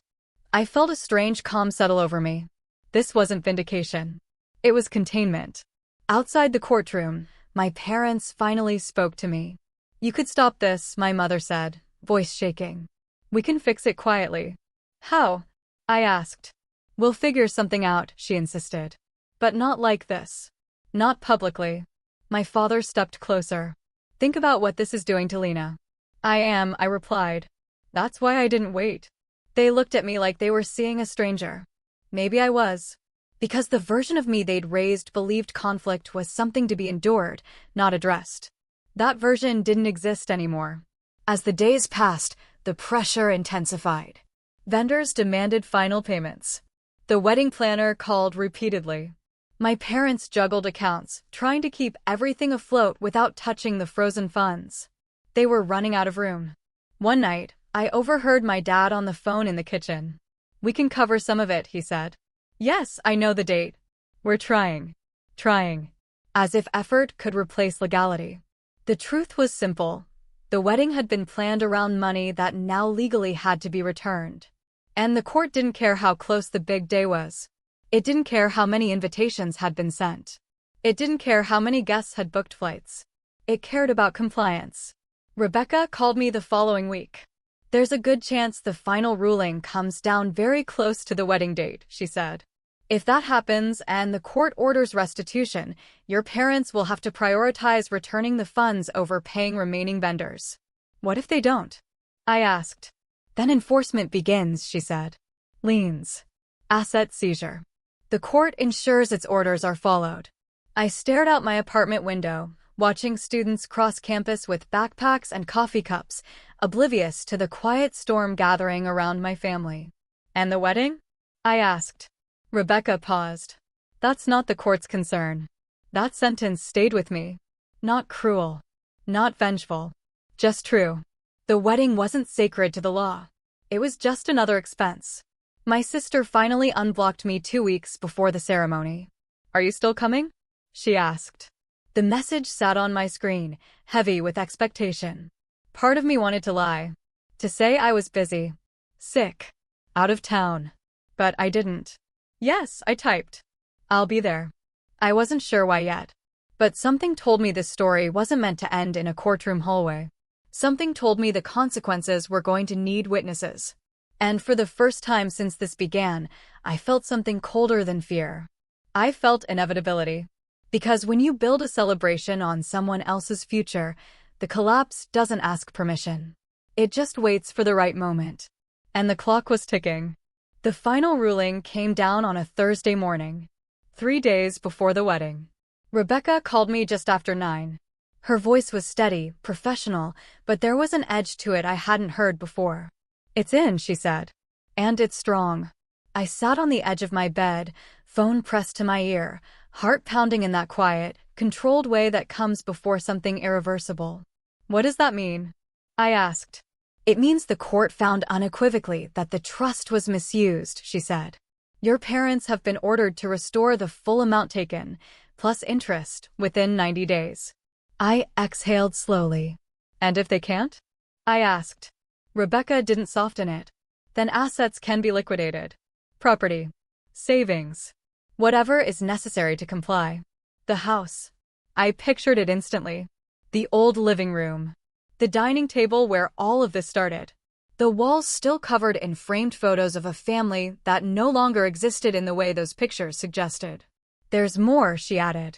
I felt a strange calm settle over me. This wasn't vindication. It was containment. Outside the courtroom, my parents finally spoke to me. You could stop this, my mother said, voice shaking. We can fix it quietly. How? I asked. We'll figure something out, she insisted. But not like this. Not publicly. My father stepped closer. Think about what this is doing to Lena. I replied. That's why I didn't wait. They looked at me like they were seeing a stranger. Maybe I was. Because the version of me they'd raised believed conflict was something to be endured, not addressed. That version didn't exist anymore. As the days passed, the pressure intensified. Vendors demanded final payments. The wedding planner called repeatedly. My parents juggled accounts, trying to keep everything afloat without touching the frozen funds. They were running out of room. One night, I overheard my dad on the phone in the kitchen. We can cover some of it, he said. Yes, I know the date. We're trying. Trying. As if effort could replace legality. The truth was simple. The wedding had been planned around money that now legally had to be returned. And the court didn't care how close the big day was. It didn't care how many invitations had been sent. It didn't care how many guests had booked flights. It cared about compliance. Rebecca called me the following week. There's a good chance the final ruling comes down very close to the wedding date, she said. If that happens and the court orders restitution, your parents will have to prioritize returning the funds over paying remaining vendors. What if they don't? I asked. Then enforcement begins, she said. Liens. Asset seizure. The court ensures its orders are followed. I stared out my apartment window, watching students cross campus with backpacks and coffee cups, oblivious to the quiet storm gathering around my family. And the wedding? I asked. Rebecca paused. That's not the court's concern. That sentence stayed with me. Not cruel. Not vengeful. Just true. The wedding wasn't sacred to the law. It was just another expense. My sister finally unblocked me 2 weeks before the ceremony. "Are you still coming?" she asked. The message sat on my screen, heavy with expectation. Part of me wanted to lie, to say I was busy, sick, out of town. But I didn't. Yes, I typed. "I'll be there." I wasn't sure why yet. But something told me this story wasn't meant to end in a courtroom hallway. Something told me the consequences were going to need witnesses. And for the first time since this began, I felt something colder than fear. I felt inevitability. Because when you build a celebration on someone else's future, the collapse doesn't ask permission. It just waits for the right moment. And the clock was ticking. The final ruling came down on a Thursday morning, 3 days before the wedding. Rebecca called me just after 9. Her voice was steady, professional, but there was an edge to it I hadn't heard before. "It's in," she said. "And it's strong." I sat on the edge of my bed, phone pressed to my ear, heart pounding in that quiet, controlled way that comes before something irreversible. "What does that mean?" I asked. "It means the court found unequivocally that the trust was misused," she said. "Your parents have been ordered to restore the full amount taken, plus interest, within 90 days. I exhaled slowly. "And if they can't?" I asked. Rebecca didn't soften it. "Then assets can be liquidated. Property. Savings. Whatever is necessary to comply." The house. I pictured it instantly. The old living room. The dining table where all of this started. The walls still covered in framed photos of a family that no longer existed in the way those pictures suggested. "There's more," she added.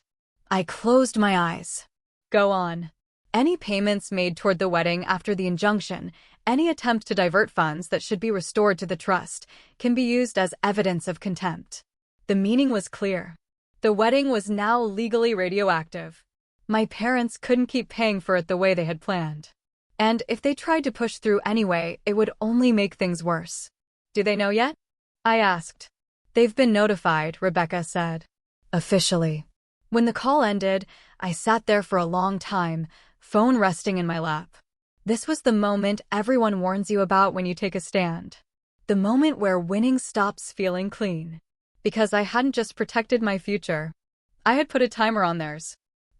I closed my eyes. "Go on." "Any payments made toward the wedding after the injunction, any attempt to divert funds that should be restored to the trust, can be used as evidence of contempt." The meaning was clear. The wedding was now legally radioactive. My parents couldn't keep paying for it the way they had planned. And if they tried to push through anyway, it would only make things worse. "Do they know yet?" I asked. "They've been notified," Rebecca said. "Officially." When the call ended, I sat there for a long time, phone resting in my lap. This was the moment everyone warns you about when you take a stand. The moment where winning stops feeling clean. Because I hadn't just protected my future. I had put a timer on theirs.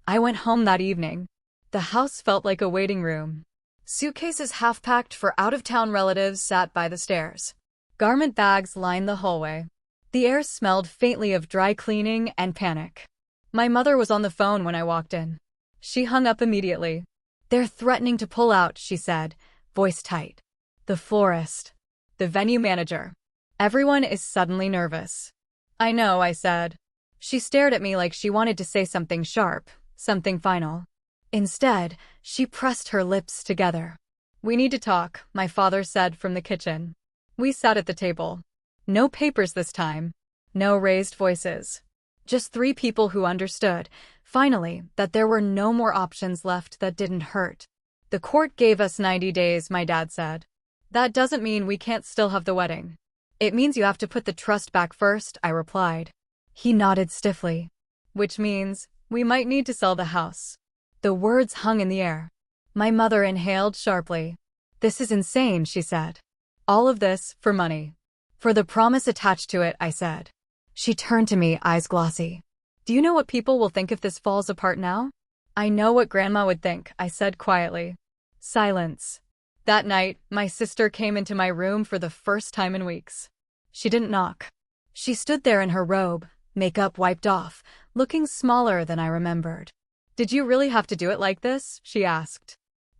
I went home that evening. The house felt like a waiting room. Suitcases half-packed for out-of-town relatives sat by the stairs. Garment bags lined the hallway. The air smelled faintly of dry cleaning and panic. My mother was on the phone when I walked in. She hung up immediately. "They're threatening to pull out," she said, voice tight. "The florist. The venue manager. Everyone is suddenly nervous." "I know," I said. She stared at me like she wanted to say something sharp, something final. Instead, she pressed her lips together. "We need to talk," my father said from the kitchen. We sat at the table. No papers this time. No raised voices. Just 3 people who understood, finally, that there were no more options left that didn't hurt. "The court gave us 90 days, my dad said. "That doesn't mean we can't still have the wedding." "It means you have to put the trust back first," I replied. He nodded stiffly. "Which means we might need to sell the house." The words hung in the air. My mother inhaled sharply. "This is insane," she said. "All of this for money." "For the promise attached to it," I said. She turned to me, eyes glossy. "Do you know what people will think if this falls apart now?" "I know what Grandma would think," I said quietly. Silence. That night, my sister came into my room for the first time in weeks. She didn't knock. She stood there in her robe, makeup wiped off, looking smaller than I remembered. "Did you really have to do it like this?" she asked.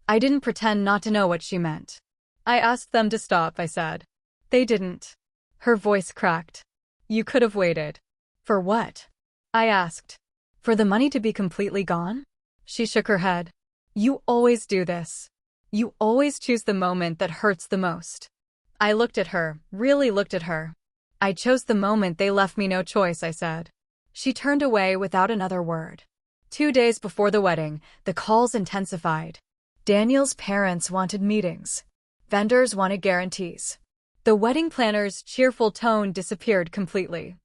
I didn't pretend not to know what she meant. "I asked them to stop," I said. "They didn't." Her voice cracked. "You could have waited." "For what?" I asked. "For the money to be completely gone?" She shook her head. "You always do this. You always choose the moment that hurts the most." I looked at her, really looked at her. "I chose the moment they left me no choice," I said. She turned away without another word. 2 days before the wedding, the calls intensified. Daniel's parents wanted meetings. Vendors wanted guarantees. The wedding planner's cheerful tone disappeared completely.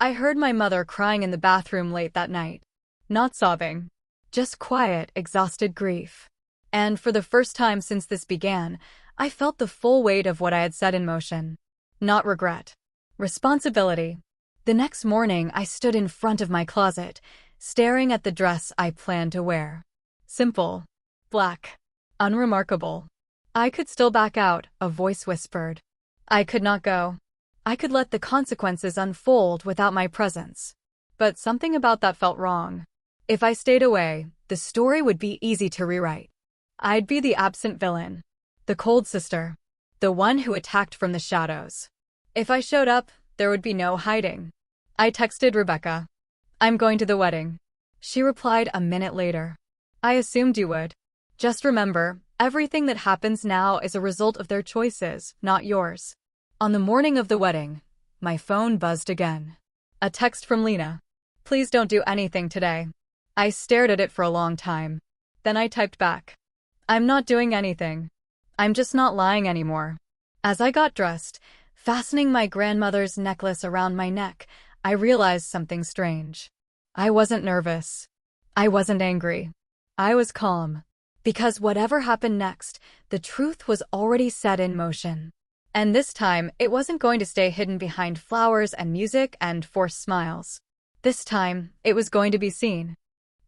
I heard my mother crying in the bathroom late that night. Not sobbing. Just quiet, exhausted grief. And for the first time since this began, I felt the full weight of what I had set in motion. Not regret. Responsibility. The next morning, I stood in front of my closet, staring at the dress I planned to wear. Simple. Black. Unremarkable. I could still back out, a voice whispered. I could not go. I could let the consequences unfold without my presence. But something about that felt wrong. If I stayed away, the story would be easy to rewrite. I'd be the absent villain. The cold sister. The one who attacked from the shadows. If I showed up, there would be no hiding. I texted Rebecca. I'm going to the wedding. She replied a minute later. I assumed you would. Just remember, everything that happens now is a result of their choices, not yours. On the morning of the wedding, my phone buzzed again. A text from Lena. Please don't do anything today. I stared at it for a long time. Then I typed back. I'm not doing anything. I'm just not lying anymore. As I got dressed, fastening my grandmother's necklace around my neck, I realized something strange. I wasn't nervous. I wasn't angry. I was calm. Because whatever happened next, the truth was already set in motion. And this time, it wasn't going to stay hidden behind flowers and music and forced smiles. This time, it was going to be seen.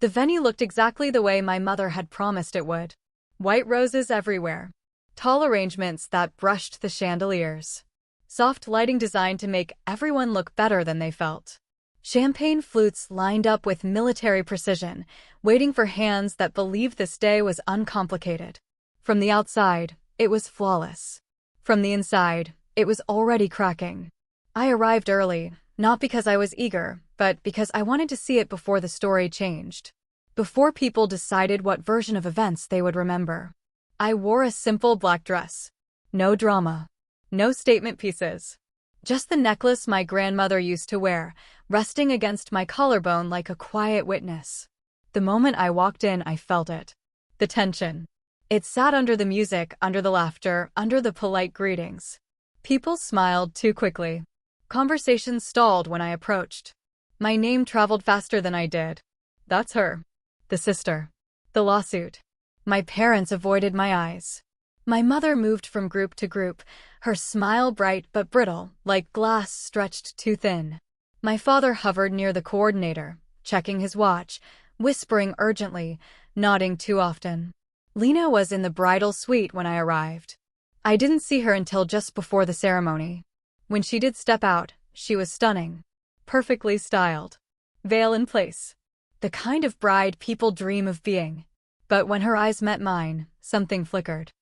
The venue looked exactly the way my mother had promised it would. White roses everywhere. Tall arrangements that brushed the chandeliers. Soft lighting designed to make everyone look better than they felt. Champagne flutes lined up with military precision, waiting for hands that believed this day was uncomplicated. From the outside, it was flawless. From the inside, it was already cracking. I arrived early, not because I was eager, but because I wanted to see it before the story changed. Before people decided what version of events they would remember. I wore a simple black dress. No drama. No statement pieces. Just the necklace my grandmother used to wear, resting against my collarbone like a quiet witness. The moment I walked in, I felt it. The tension. It sat under the music, under the laughter, under the polite greetings. People smiled too quickly. Conversations stalled when I approached. My name traveled faster than I did. That's her. The sister. The lawsuit. My parents avoided my eyes. My mother moved from group to group, her smile bright but brittle, like glass stretched too thin. My father hovered near the coordinator, checking his watch, whispering urgently, nodding too often. Lena was in the bridal suite when I arrived. I didn't see her until just before the ceremony. When she did step out, she was stunning. Perfectly styled. Veil in place. The kind of bride people dream of being. But when her eyes met mine, something flickered.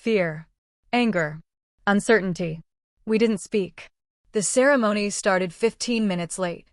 Fear. Anger. Uncertainty. We didn't speak. The ceremony started 15 minutes late.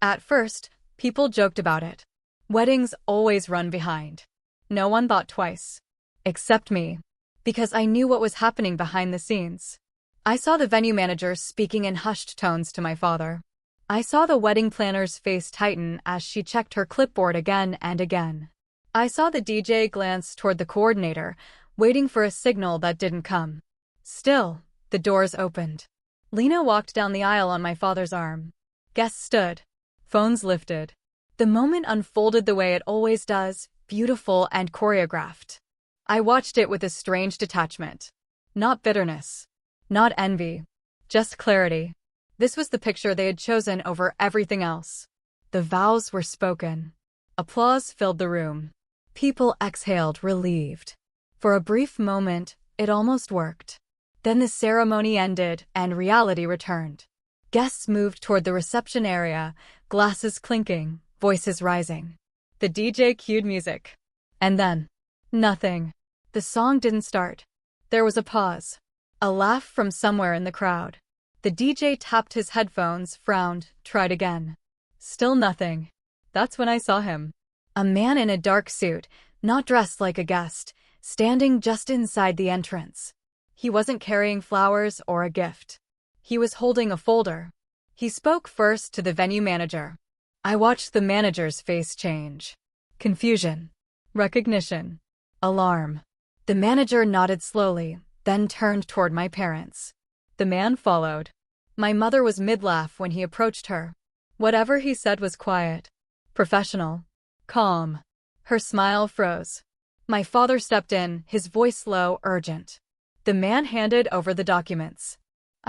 At first, people joked about it. Weddings always run behind. No one thought twice. Except me. Because I knew what was happening behind the scenes. I saw the venue manager speaking in hushed tones to my father. I saw the wedding planner's face tighten as she checked her clipboard again and again. I saw the DJ glance toward the coordinator, waiting for a signal that didn't come. Still, the doors opened. Lena walked down the aisle on my father's arm. Guests stood. Phones lifted. The moment unfolded the way it always does, beautiful and choreographed. I watched it with a strange detachment. Not bitterness. Not envy. Just clarity. This was the picture they had chosen over everything else. The vows were spoken. Applause filled the room. People exhaled, relieved. For a brief moment, it almost worked. Then the ceremony ended, and reality returned. Guests moved toward the reception area, glasses clinking, voices rising. The DJ cued music. And then, nothing. The song didn't start. There was a pause. A laugh from somewhere in the crowd. The DJ tapped his headphones, frowned, tried again. Still nothing. That's when I saw him. A man in a dark suit, not dressed like a guest, standing just inside the entrance. He wasn't carrying flowers or a gift. He was holding a folder. He spoke first to the venue manager. I watched the manager's face change. Confusion. Recognition. Alarm. The manager nodded slowly, then turned toward my parents. The man followed. My mother was mid-laugh when he approached her. Whatever he said was quiet. Professional. Calm. Her smile froze. My father stepped in, his voice low, urgent. The man handed over the documents.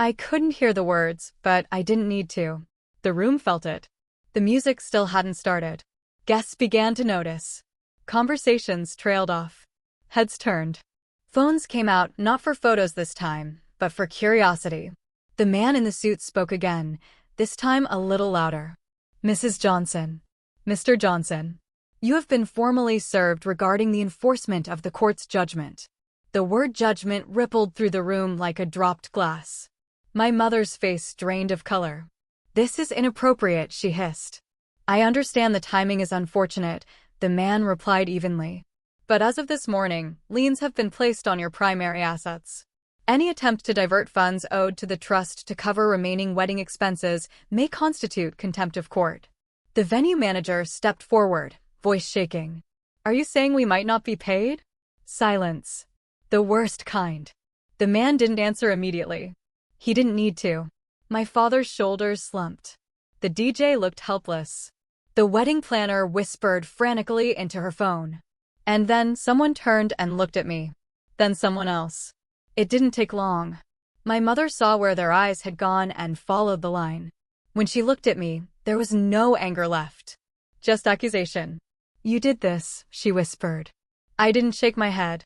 I couldn't hear the words, but I didn't need to. The room felt it. The music still hadn't started. Guests began to notice. Conversations trailed off. Heads turned. Phones came out not for photos this time, but for curiosity. The man in the suit spoke again, this time a little louder. Mrs. Johnson. Mr. Johnson. You have been formally served regarding the enforcement of the court's judgment. The word judgment rippled through the room like a dropped glass. My mother's face drained of color. This is inappropriate, she hissed. I understand the timing is unfortunate, the man replied evenly. But as of this morning, liens have been placed on your primary assets. Any attempt to divert funds owed to the trust to cover remaining wedding expenses may constitute contempt of court. The venue manager stepped forward, voice shaking. Are you saying we might not be paid? Silence. The worst kind. The man didn't answer immediately. He didn't need to. My father's shoulders slumped. The DJ looked helpless. The wedding planner whispered frantically into her phone. And then someone turned and looked at me. Then someone else. It didn't take long. My mother saw where their eyes had gone and followed the line. When she looked at me, there was no anger left. Just accusation. You did this, she whispered. I didn't shake my head.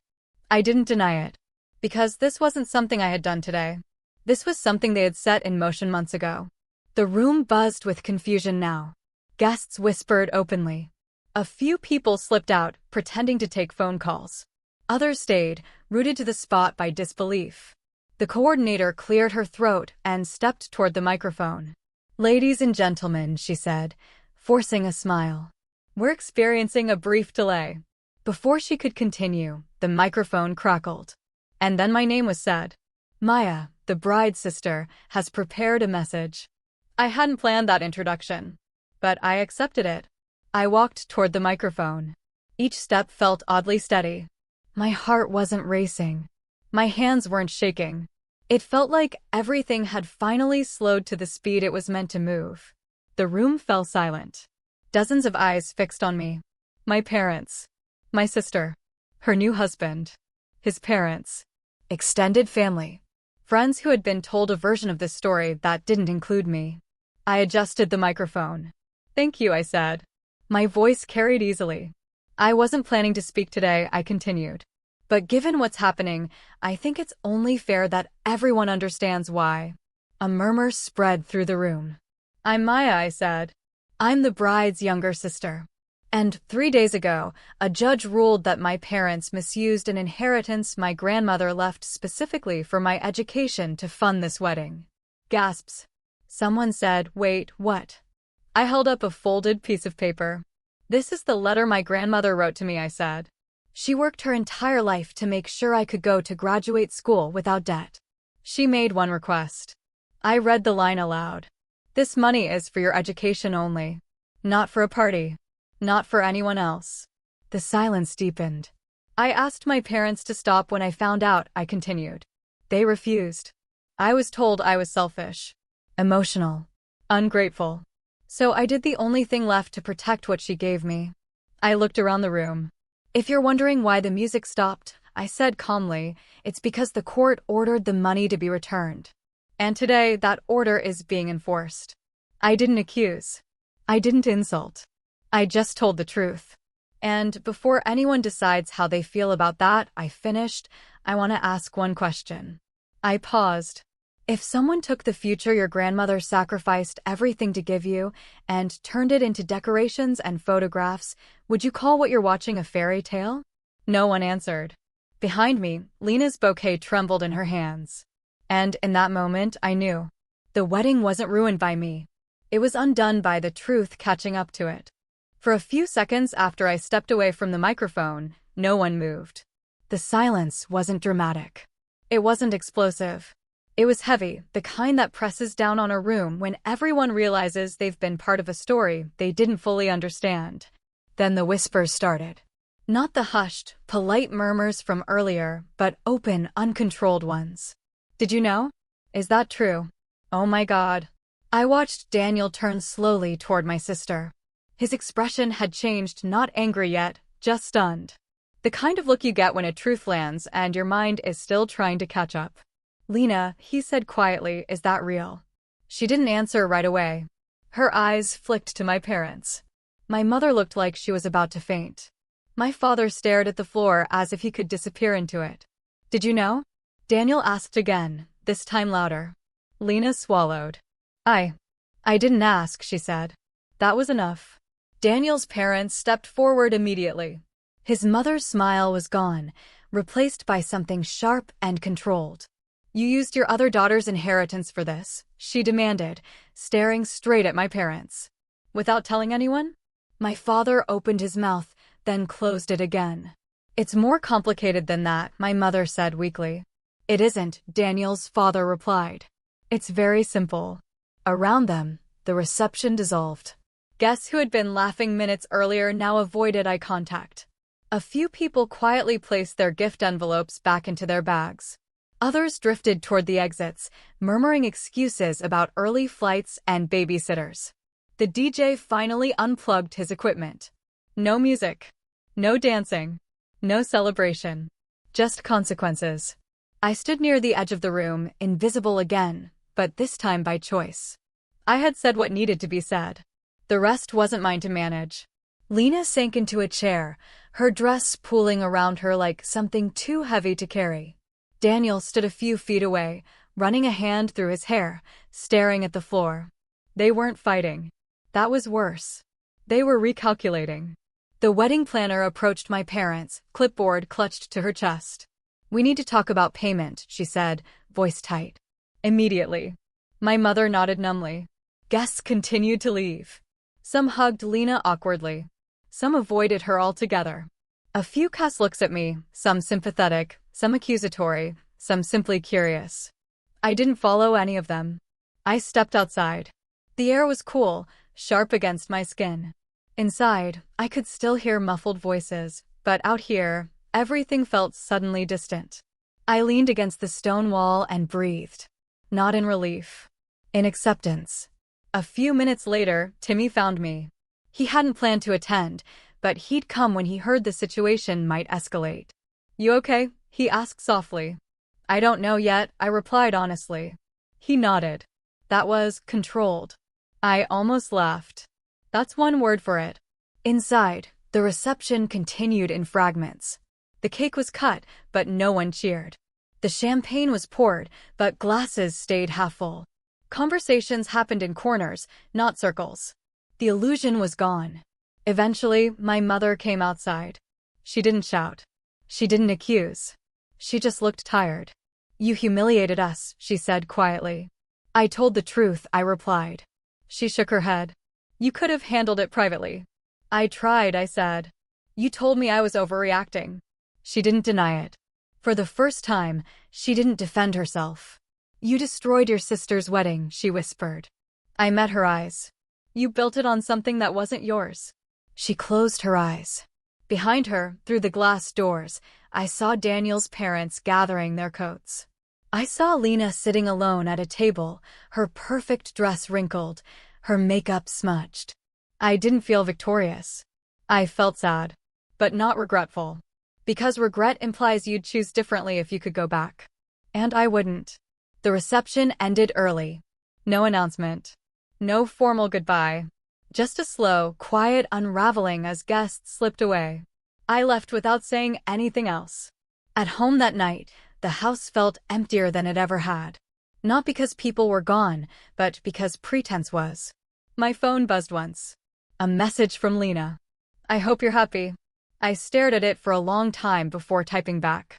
I didn't deny it. Because this wasn't something I had done today. This was something they had set in motion months ago. The room buzzed with confusion now. Guests whispered openly. A few people slipped out, pretending to take phone calls. Others stayed, rooted to the spot by disbelief. The coordinator cleared her throat and stepped toward the microphone. Ladies and gentlemen, she said, forcing a smile. We're experiencing a brief delay. Before she could continue, the microphone crackled. And then my name was said. Maya, the bride's sister, has prepared a message. I hadn't planned that introduction, but I accepted it. I walked toward the microphone. Each step felt oddly steady. My heart wasn't racing. My hands weren't shaking. It felt like everything had finally slowed to the speed it was meant to move. The room fell silent. Dozens of eyes fixed on me. My parents. My sister. Her new husband. His parents. Extended family. Friends who had been told a version of this story that didn't include me. I adjusted the microphone. Thank you, I said. My voice carried easily. I wasn't planning to speak today, I continued. But given what's happening, I think it's only fair that everyone understands why. A murmur spread through the room. I'm Maya, I said. I'm the bride's younger sister. And 3 days ago, a judge ruled that my parents misused an inheritance my grandmother left specifically for my education to fund this wedding. Gasps. Someone said, wait, what? I held up a folded piece of paper. This is the letter my grandmother wrote to me, I said. She worked her entire life to make sure I could go to graduate school without debt. She made one request. I read the line aloud. This money is for your education only. Not for a party. Not for anyone else. The silence deepened. I asked my parents to stop when I found out, I continued. They refused. I was told I was selfish, emotional, ungrateful. So I did the only thing left to protect what she gave me. I looked around the room. If you're wondering why the music stopped, I said calmly, it's because the court ordered the money to be returned. And today, that order is being enforced. I didn't accuse. I didn't insult. I just told the truth. And before anyone decides how they feel about that, I finished, I want to ask one question. I paused. If someone took the future your grandmother sacrificed everything to give you and turned it into decorations and photographs, would you call what you're watching a fairy tale? No one answered. Behind me, Lena's bouquet trembled in her hands. And in that moment, I knew. The wedding wasn't ruined by me. It was undone by the truth catching up to it. For a few seconds after I stepped away from the microphone, no one moved. The silence wasn't dramatic. It wasn't explosive. It was heavy, the kind that presses down on a room when everyone realizes they've been part of a story they didn't fully understand. Then the whispers started. Not the hushed, polite murmurs from earlier, but open, uncontrolled ones. Did you know? Is that true? Oh my God. I watched Daniel turn slowly toward my sister. His expression had changed, not angry yet, just stunned. The kind of look you get when a truth lands and your mind is still trying to catch up. "Lena," he said quietly, "is that real?" She didn't answer right away. Her eyes flicked to my parents. My mother looked like she was about to faint. My father stared at the floor as if he could disappear into it. "Did you know?" Daniel asked again, this time louder. Lena swallowed. I didn't ask," she said. That was enough. Daniel's parents stepped forward immediately. His mother's smile was gone, replaced by something sharp and controlled. "You used your other daughter's inheritance for this," she demanded, staring straight at my parents. "Without telling anyone?" My father opened his mouth, then closed it again. "It's more complicated than that," my mother said weakly. "It isn't," Daniel's father replied. "It's very simple." Around them, the reception dissolved. Guests who had been laughing minutes earlier now avoided eye contact. A few people quietly placed their gift envelopes back into their bags. Others drifted toward the exits, murmuring excuses about early flights and babysitters. The DJ finally unplugged his equipment. No music. No dancing. No celebration. Just consequences. I stood near the edge of the room, invisible again, but this time by choice. I had said what needed to be said. The rest wasn't mine to manage. Lena sank into a chair, her dress pooling around her like something too heavy to carry. Daniel stood a few feet away, running a hand through his hair, staring at the floor. They weren't fighting. That was worse. They were recalculating. The wedding planner approached my parents, clipboard clutched to her chest. "We need to talk about payment," she said, voice tight. Immediately. My mother nodded numbly. Guests continued to leave. Some hugged Lena awkwardly. Some avoided her altogether. A few cast looks at me, some sympathetic, some accusatory, some simply curious. I didn't follow any of them. I stepped outside. The air was cool, sharp against my skin. Inside, I could still hear muffled voices, but out here, everything felt suddenly distant. I leaned against the stone wall and breathed. Not in relief. In acceptance. A few minutes later, Timmy found me. He hadn't planned to attend, but he'd come when he heard the situation might escalate. "You okay?" he asked softly. "I don't know yet," I replied honestly. He nodded. That was controlled. I almost laughed. That's one word for it. Inside, the reception continued in fragments. The cake was cut, but no one cheered. The champagne was poured, but glasses stayed half full. Conversations happened in corners, not circles. The illusion was gone. Eventually, my mother came outside. She didn't shout. She didn't accuse. She just looked tired. "You humiliated us," she said quietly. "I told the truth," I replied. She shook her head. "You could have handled it privately." "I tried," I said. "You told me I was overreacting." She didn't deny it. For the first time, she didn't defend herself. "You destroyed your sister's wedding," she whispered. I met her eyes. "You built it on something that wasn't yours." She closed her eyes. Behind her, through the glass doors, I saw Daniel's parents gathering their coats. I saw Lena sitting alone at a table, her perfect dress wrinkled, her makeup smudged. I didn't feel victorious. I felt sad, but not regretful. Because regret implies you'd choose differently if you could go back. And I wouldn't. The reception ended early. No announcement. No formal goodbye. Just a slow, quiet unraveling as guests slipped away. I left without saying anything else. At home that night, the house felt emptier than it ever had. Not because people were gone, but because pretense was. My phone buzzed once. A message from Lena. "I hope you're happy." I stared at it for a long time before typing back.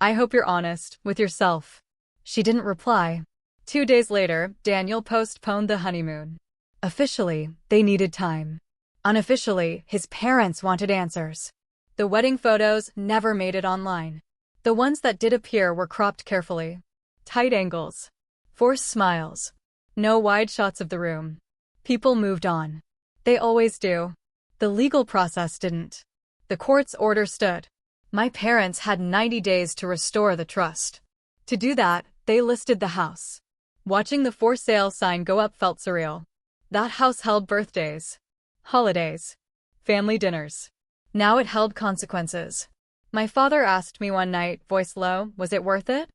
"I hope you're honest with yourself." She didn't reply. 2 days later, Daniel postponed the honeymoon. Officially, they needed time. Unofficially, his parents wanted answers. The wedding photos never made it online. The ones that did appear were cropped carefully. Tight angles. Forced smiles. No wide shots of the room. People moved on. They always do. The legal process didn't. The court's order stood. My parents had 90 days to restore the trust. To do that, they listed the house. Watching the for sale sign go up felt surreal. That house held birthdays, holidays, family dinners. Now it held consequences. My father asked me one night, voice low, was it worth it?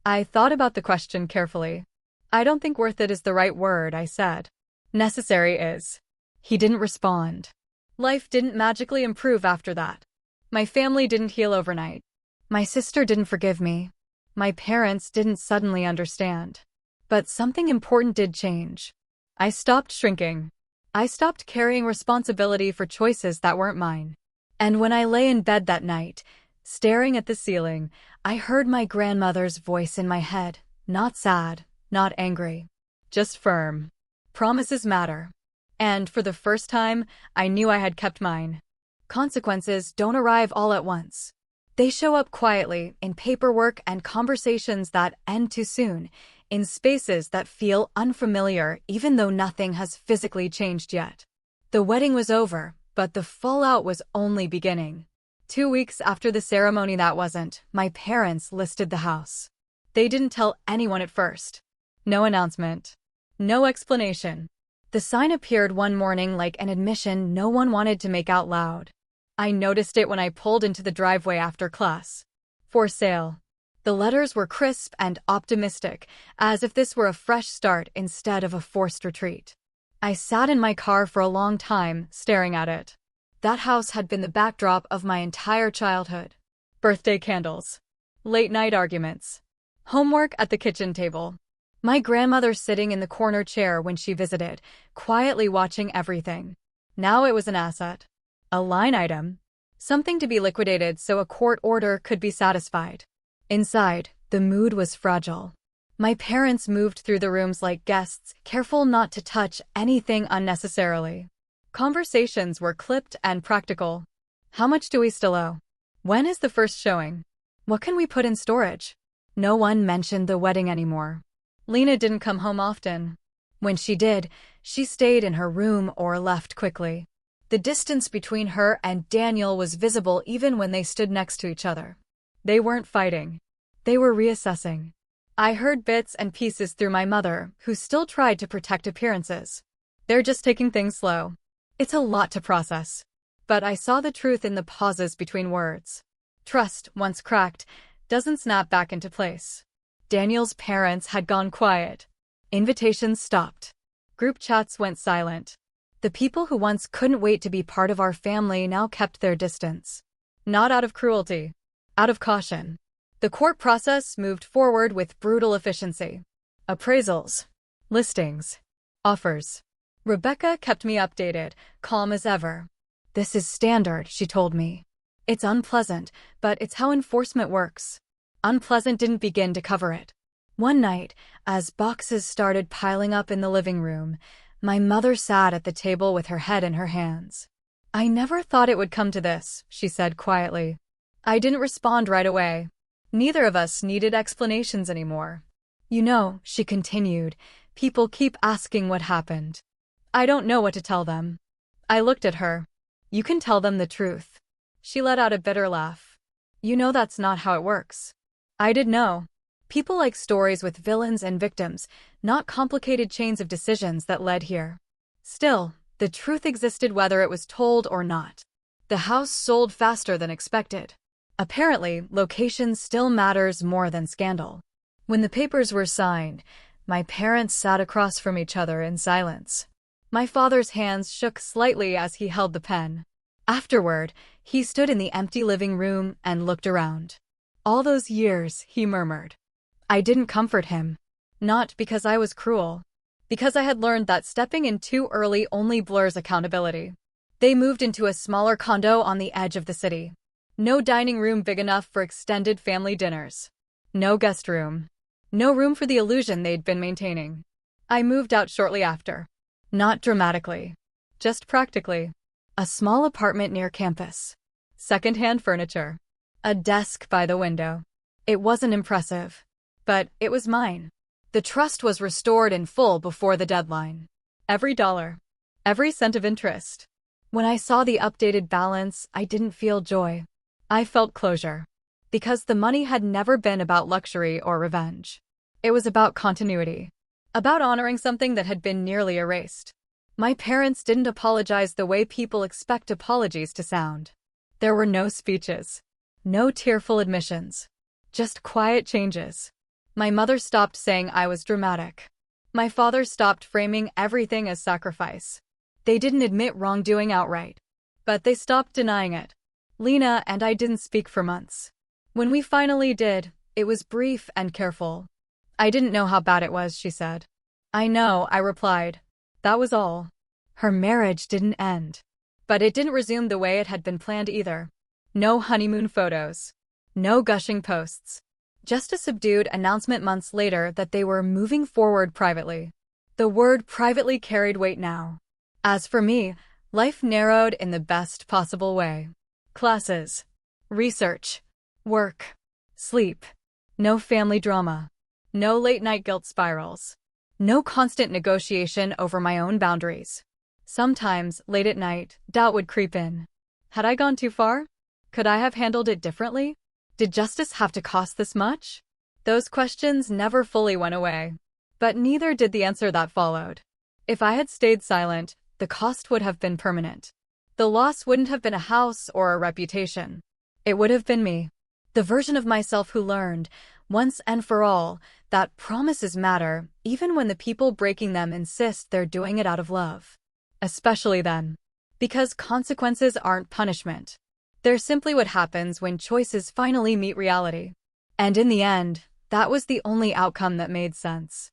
I thought about the question carefully. I don't think worth it is the right word, I said. Necessary is. He didn't respond. Life didn't magically improve after that. My family didn't heal overnight. My sister didn't forgive me. My parents didn't suddenly understand. But something important did change. I stopped shrinking. I stopped carrying responsibility for choices that weren't mine. And when I lay in bed that night, staring at the ceiling, I heard my grandmother's voice in my head, not sad, not angry, just firm. Promises matter. And for the first time, I knew I had kept mine. Consequences don't arrive all at once. They show up quietly in paperwork and conversations that end too soon, in spaces that feel unfamiliar even though nothing has physically changed yet. The wedding was over, but the fallout was only beginning. 2 weeks after the ceremony that wasn't, my parents listed the house. They didn't tell anyone at first. No announcement. No explanation. The sign appeared one morning like an admission no one wanted to make out loud. I noticed it when I pulled into the driveway after class. For sale. The letters were crisp and optimistic, as if this were a fresh start instead of a forced retreat. I sat in my car for a long time, staring at it. That house had been the backdrop of my entire childhood. Birthday candles. Late-night arguments. Homework at the kitchen table. My grandmother sitting in the corner chair when she visited, quietly watching everything. Now it was an asset. A line item. Something to be liquidated so a court order could be satisfied. Inside, the mood was fragile. My parents moved through the rooms like guests, careful not to touch anything unnecessarily. Conversations were clipped and practical. How much do we still owe? When is the first showing? What can we put in storage? No one mentioned the wedding anymore. Lena didn't come home often. When she did, she stayed in her room or left quickly. The distance between her and Daniel was visible even when they stood next to each other. They weren't fighting. They were reassessing. I heard bits and pieces through my mother, who still tried to protect appearances. They're just taking things slow. It's a lot to process. But I saw the truth in the pauses between words. Trust, once cracked, doesn't snap back into place. Daniel's parents had gone quiet. Invitations stopped. Group chats went silent. The people who once couldn't wait to be part of our family now kept their distance. Not out of cruelty. Out of caution. The court process moved forward with brutal efficiency. Appraisals. Listings. Offers. Rebecca kept me updated, calm as ever. This is standard, she told me. It's unpleasant, but it's how enforcement works. Unpleasant didn't begin to cover it. One night, as boxes started piling up in the living room, my mother sat at the table with her head in her hands. I never thought it would come to this, she said quietly. I didn't respond right away. Neither of us needed explanations anymore. You know, she continued, people keep asking what happened. I don't know what to tell them. I looked at her. You can tell them the truth. She let out a bitter laugh. You know that's not how it works. I did know. People like stories with villains and victims, not complicated chains of decisions that led here. Still, the truth existed whether it was told or not. The house sold faster than expected. Apparently, location still matters more than scandal. When the papers were signed, my parents sat across from each other in silence. My father's hands shook slightly as he held the pen. Afterward, he stood in the empty living room and looked around. All those years, he murmured. I didn't comfort him. Not because I was cruel. Because I had learned that stepping in too early only blurs accountability. They moved into a smaller condo on the edge of the city. No dining room big enough for extended family dinners. No guest room. No room for the illusion they'd been maintaining. I moved out shortly after. Not dramatically. Just practically. A small apartment near campus. Second-hand furniture. A desk by the window. It wasn't impressive. But it was mine. The trust was restored in full before the deadline. Every dollar. Every cent of interest. When I saw the updated balance, I didn't feel joy. I felt closure. Because the money had never been about luxury or revenge. It was about continuity. About honoring something that had been nearly erased. My parents didn't apologize the way people expect apologies to sound. There were no speeches. No tearful admissions. Just quiet changes. My mother stopped saying I was dramatic. My father stopped framing everything as sacrifice. They didn't admit wrongdoing outright, but they stopped denying it. Lena and I didn't speak for months. When we finally did, it was brief and careful. I didn't know how bad it was, she said. I know, I replied. That was all. Her marriage didn't end. But it didn't resume the way it had been planned either. No honeymoon photos. No gushing posts. Just a subdued announcement months later that they were moving forward privately. The word privately carried weight now. As for me, life narrowed in the best possible way. Classes. Research. Work. Sleep. No family drama. No late-night guilt spirals. No constant negotiation over my own boundaries. Sometimes, late at night, doubt would creep in. Had I gone too far? Could I have handled it differently? Did justice have to cost this much? Those questions never fully went away. But neither did the answer that followed. If I had stayed silent, the cost would have been permanent. The loss wouldn't have been a house or a reputation. It would have been me. The version of myself who learned, once and for all, that promises matter, even when the people breaking them insist they're doing it out of love. Especially then. Because consequences aren't punishment. They're simply what happens when choices finally meet reality. And in the end, that was the only outcome that made sense.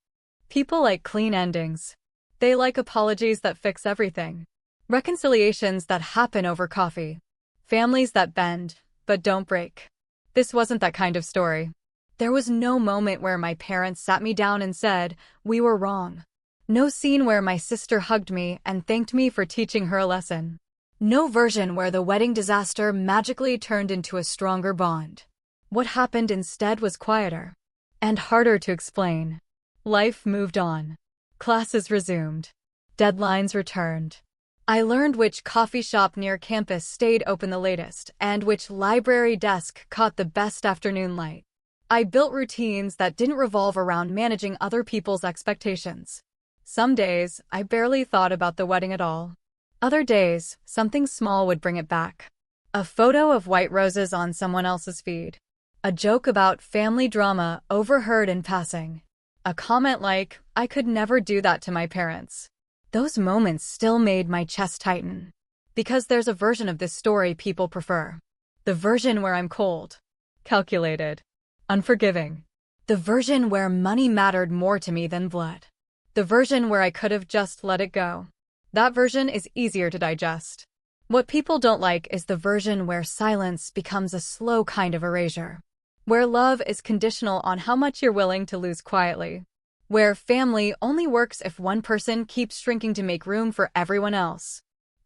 People like clean endings. They like apologies that fix everything. Reconciliations that happen over coffee. Families that bend, but don't break. This wasn't that kind of story. There was no moment where my parents sat me down and said, "We were wrong." No scene where my sister hugged me and thanked me for teaching her a lesson. No version where the wedding disaster magically turned into a stronger bond. What happened instead was quieter and harder to explain. Life moved on. Classes resumed. Deadlines returned. I learned which coffee shop near campus stayed open the latest and which library desk caught the best afternoon light. I built routines that didn't revolve around managing other people's expectations. Some days, I barely thought about the wedding at all. Other days, something small would bring it back. A photo of white roses on someone else's feed. A joke about family drama overheard in passing. A comment like, "I could never do that to my parents." Those moments still made my chest tighten. Because there's a version of this story people prefer. The version where I'm cold, calculated, unforgiving. The version where money mattered more to me than blood. The version where I could have just let it go. That version is easier to digest. What people don't like is the version where silence becomes a slow kind of erasure. Where love is conditional on how much you're willing to lose quietly. Where family only works if one person keeps shrinking to make room for everyone else.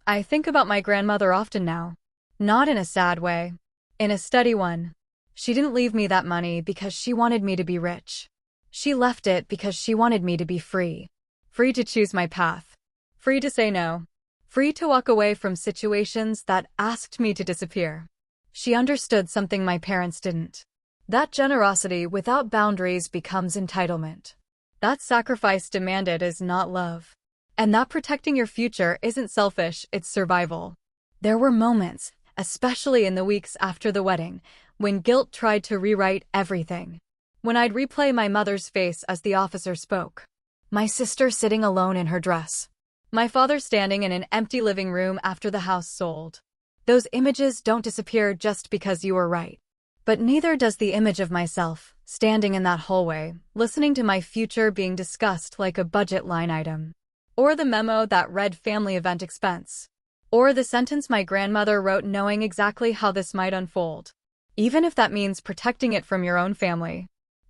I think about my grandmother often now. Not in a sad way. In a steady one. She didn't leave me that money because she wanted me to be rich. She left it because she wanted me to be free. Free to choose my path. Free to say no. Free to walk away from situations that asked me to disappear. She understood something my parents didn't. That generosity without boundaries becomes entitlement. That sacrifice demanded is not love. And that protecting your future isn't selfish, it's survival. There were moments, especially in the weeks after the wedding, when guilt tried to rewrite everything. When I'd replay my mother's face as the officer spoke. My sister sitting alone in her dress. My father standing in an empty living room after the house sold. Those images don't disappear just because you were right. But neither does the image of myself, standing in that hallway, listening to my future being discussed like a budget line item. Or the memo that read family event expense. Or the sentence my grandmother wrote knowing exactly how this might unfold. Even if that means protecting it from your own family.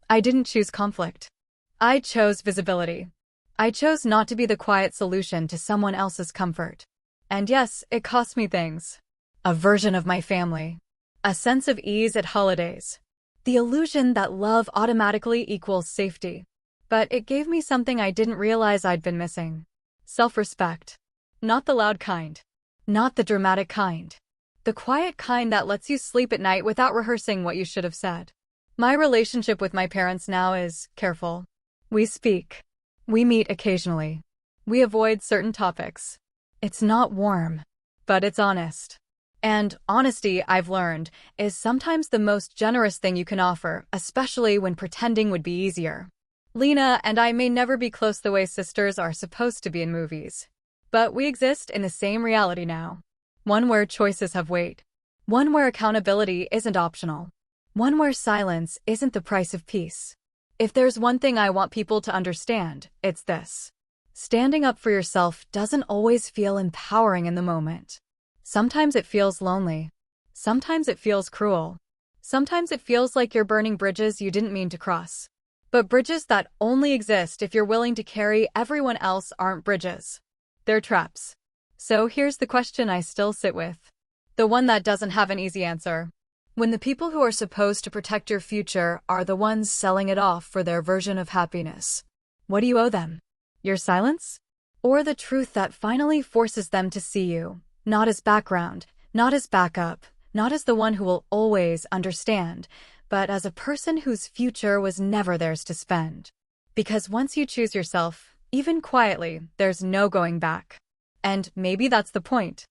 I didn't choose conflict. I chose visibility. I chose not to be the quiet solution to someone else's comfort. And yes, it cost me things. A version of my family. A sense of ease at holidays. The illusion that love automatically equals safety. But it gave me something I didn't realize I'd been missing. Self-respect. Not the loud kind. Not the dramatic kind. The quiet kind that lets you sleep at night without rehearsing what you should have said. My relationship with my parents now is careful. We speak. We meet occasionally. We avoid certain topics. It's not warm, but it's honest. And honesty, I've learned, is sometimes the most generous thing you can offer, especially when pretending would be easier. Lena and I may never be close the way sisters are supposed to be in movies. But we exist in the same reality now. One where choices have weight. One where accountability isn't optional. One where silence isn't the price of peace. If there's one thing I want people to understand, it's this. Standing up for yourself doesn't always feel empowering in the moment. Sometimes it feels lonely. Sometimes it feels cruel. Sometimes it feels like you're burning bridges you didn't mean to cross. But bridges that only exist if you're willing to carry everyone else aren't bridges. They're traps. So here's the question I still sit with. The one that doesn't have an easy answer. When the people who are supposed to protect your future are the ones selling it off for their version of happiness, what do you owe them? Your silence? Or the truth that finally forces them to see you, not as background, not as backup, not as the one who will always understand, but as a person whose future was never theirs to spend. Because once you choose yourself, even quietly, there's no going back. And maybe that's the point.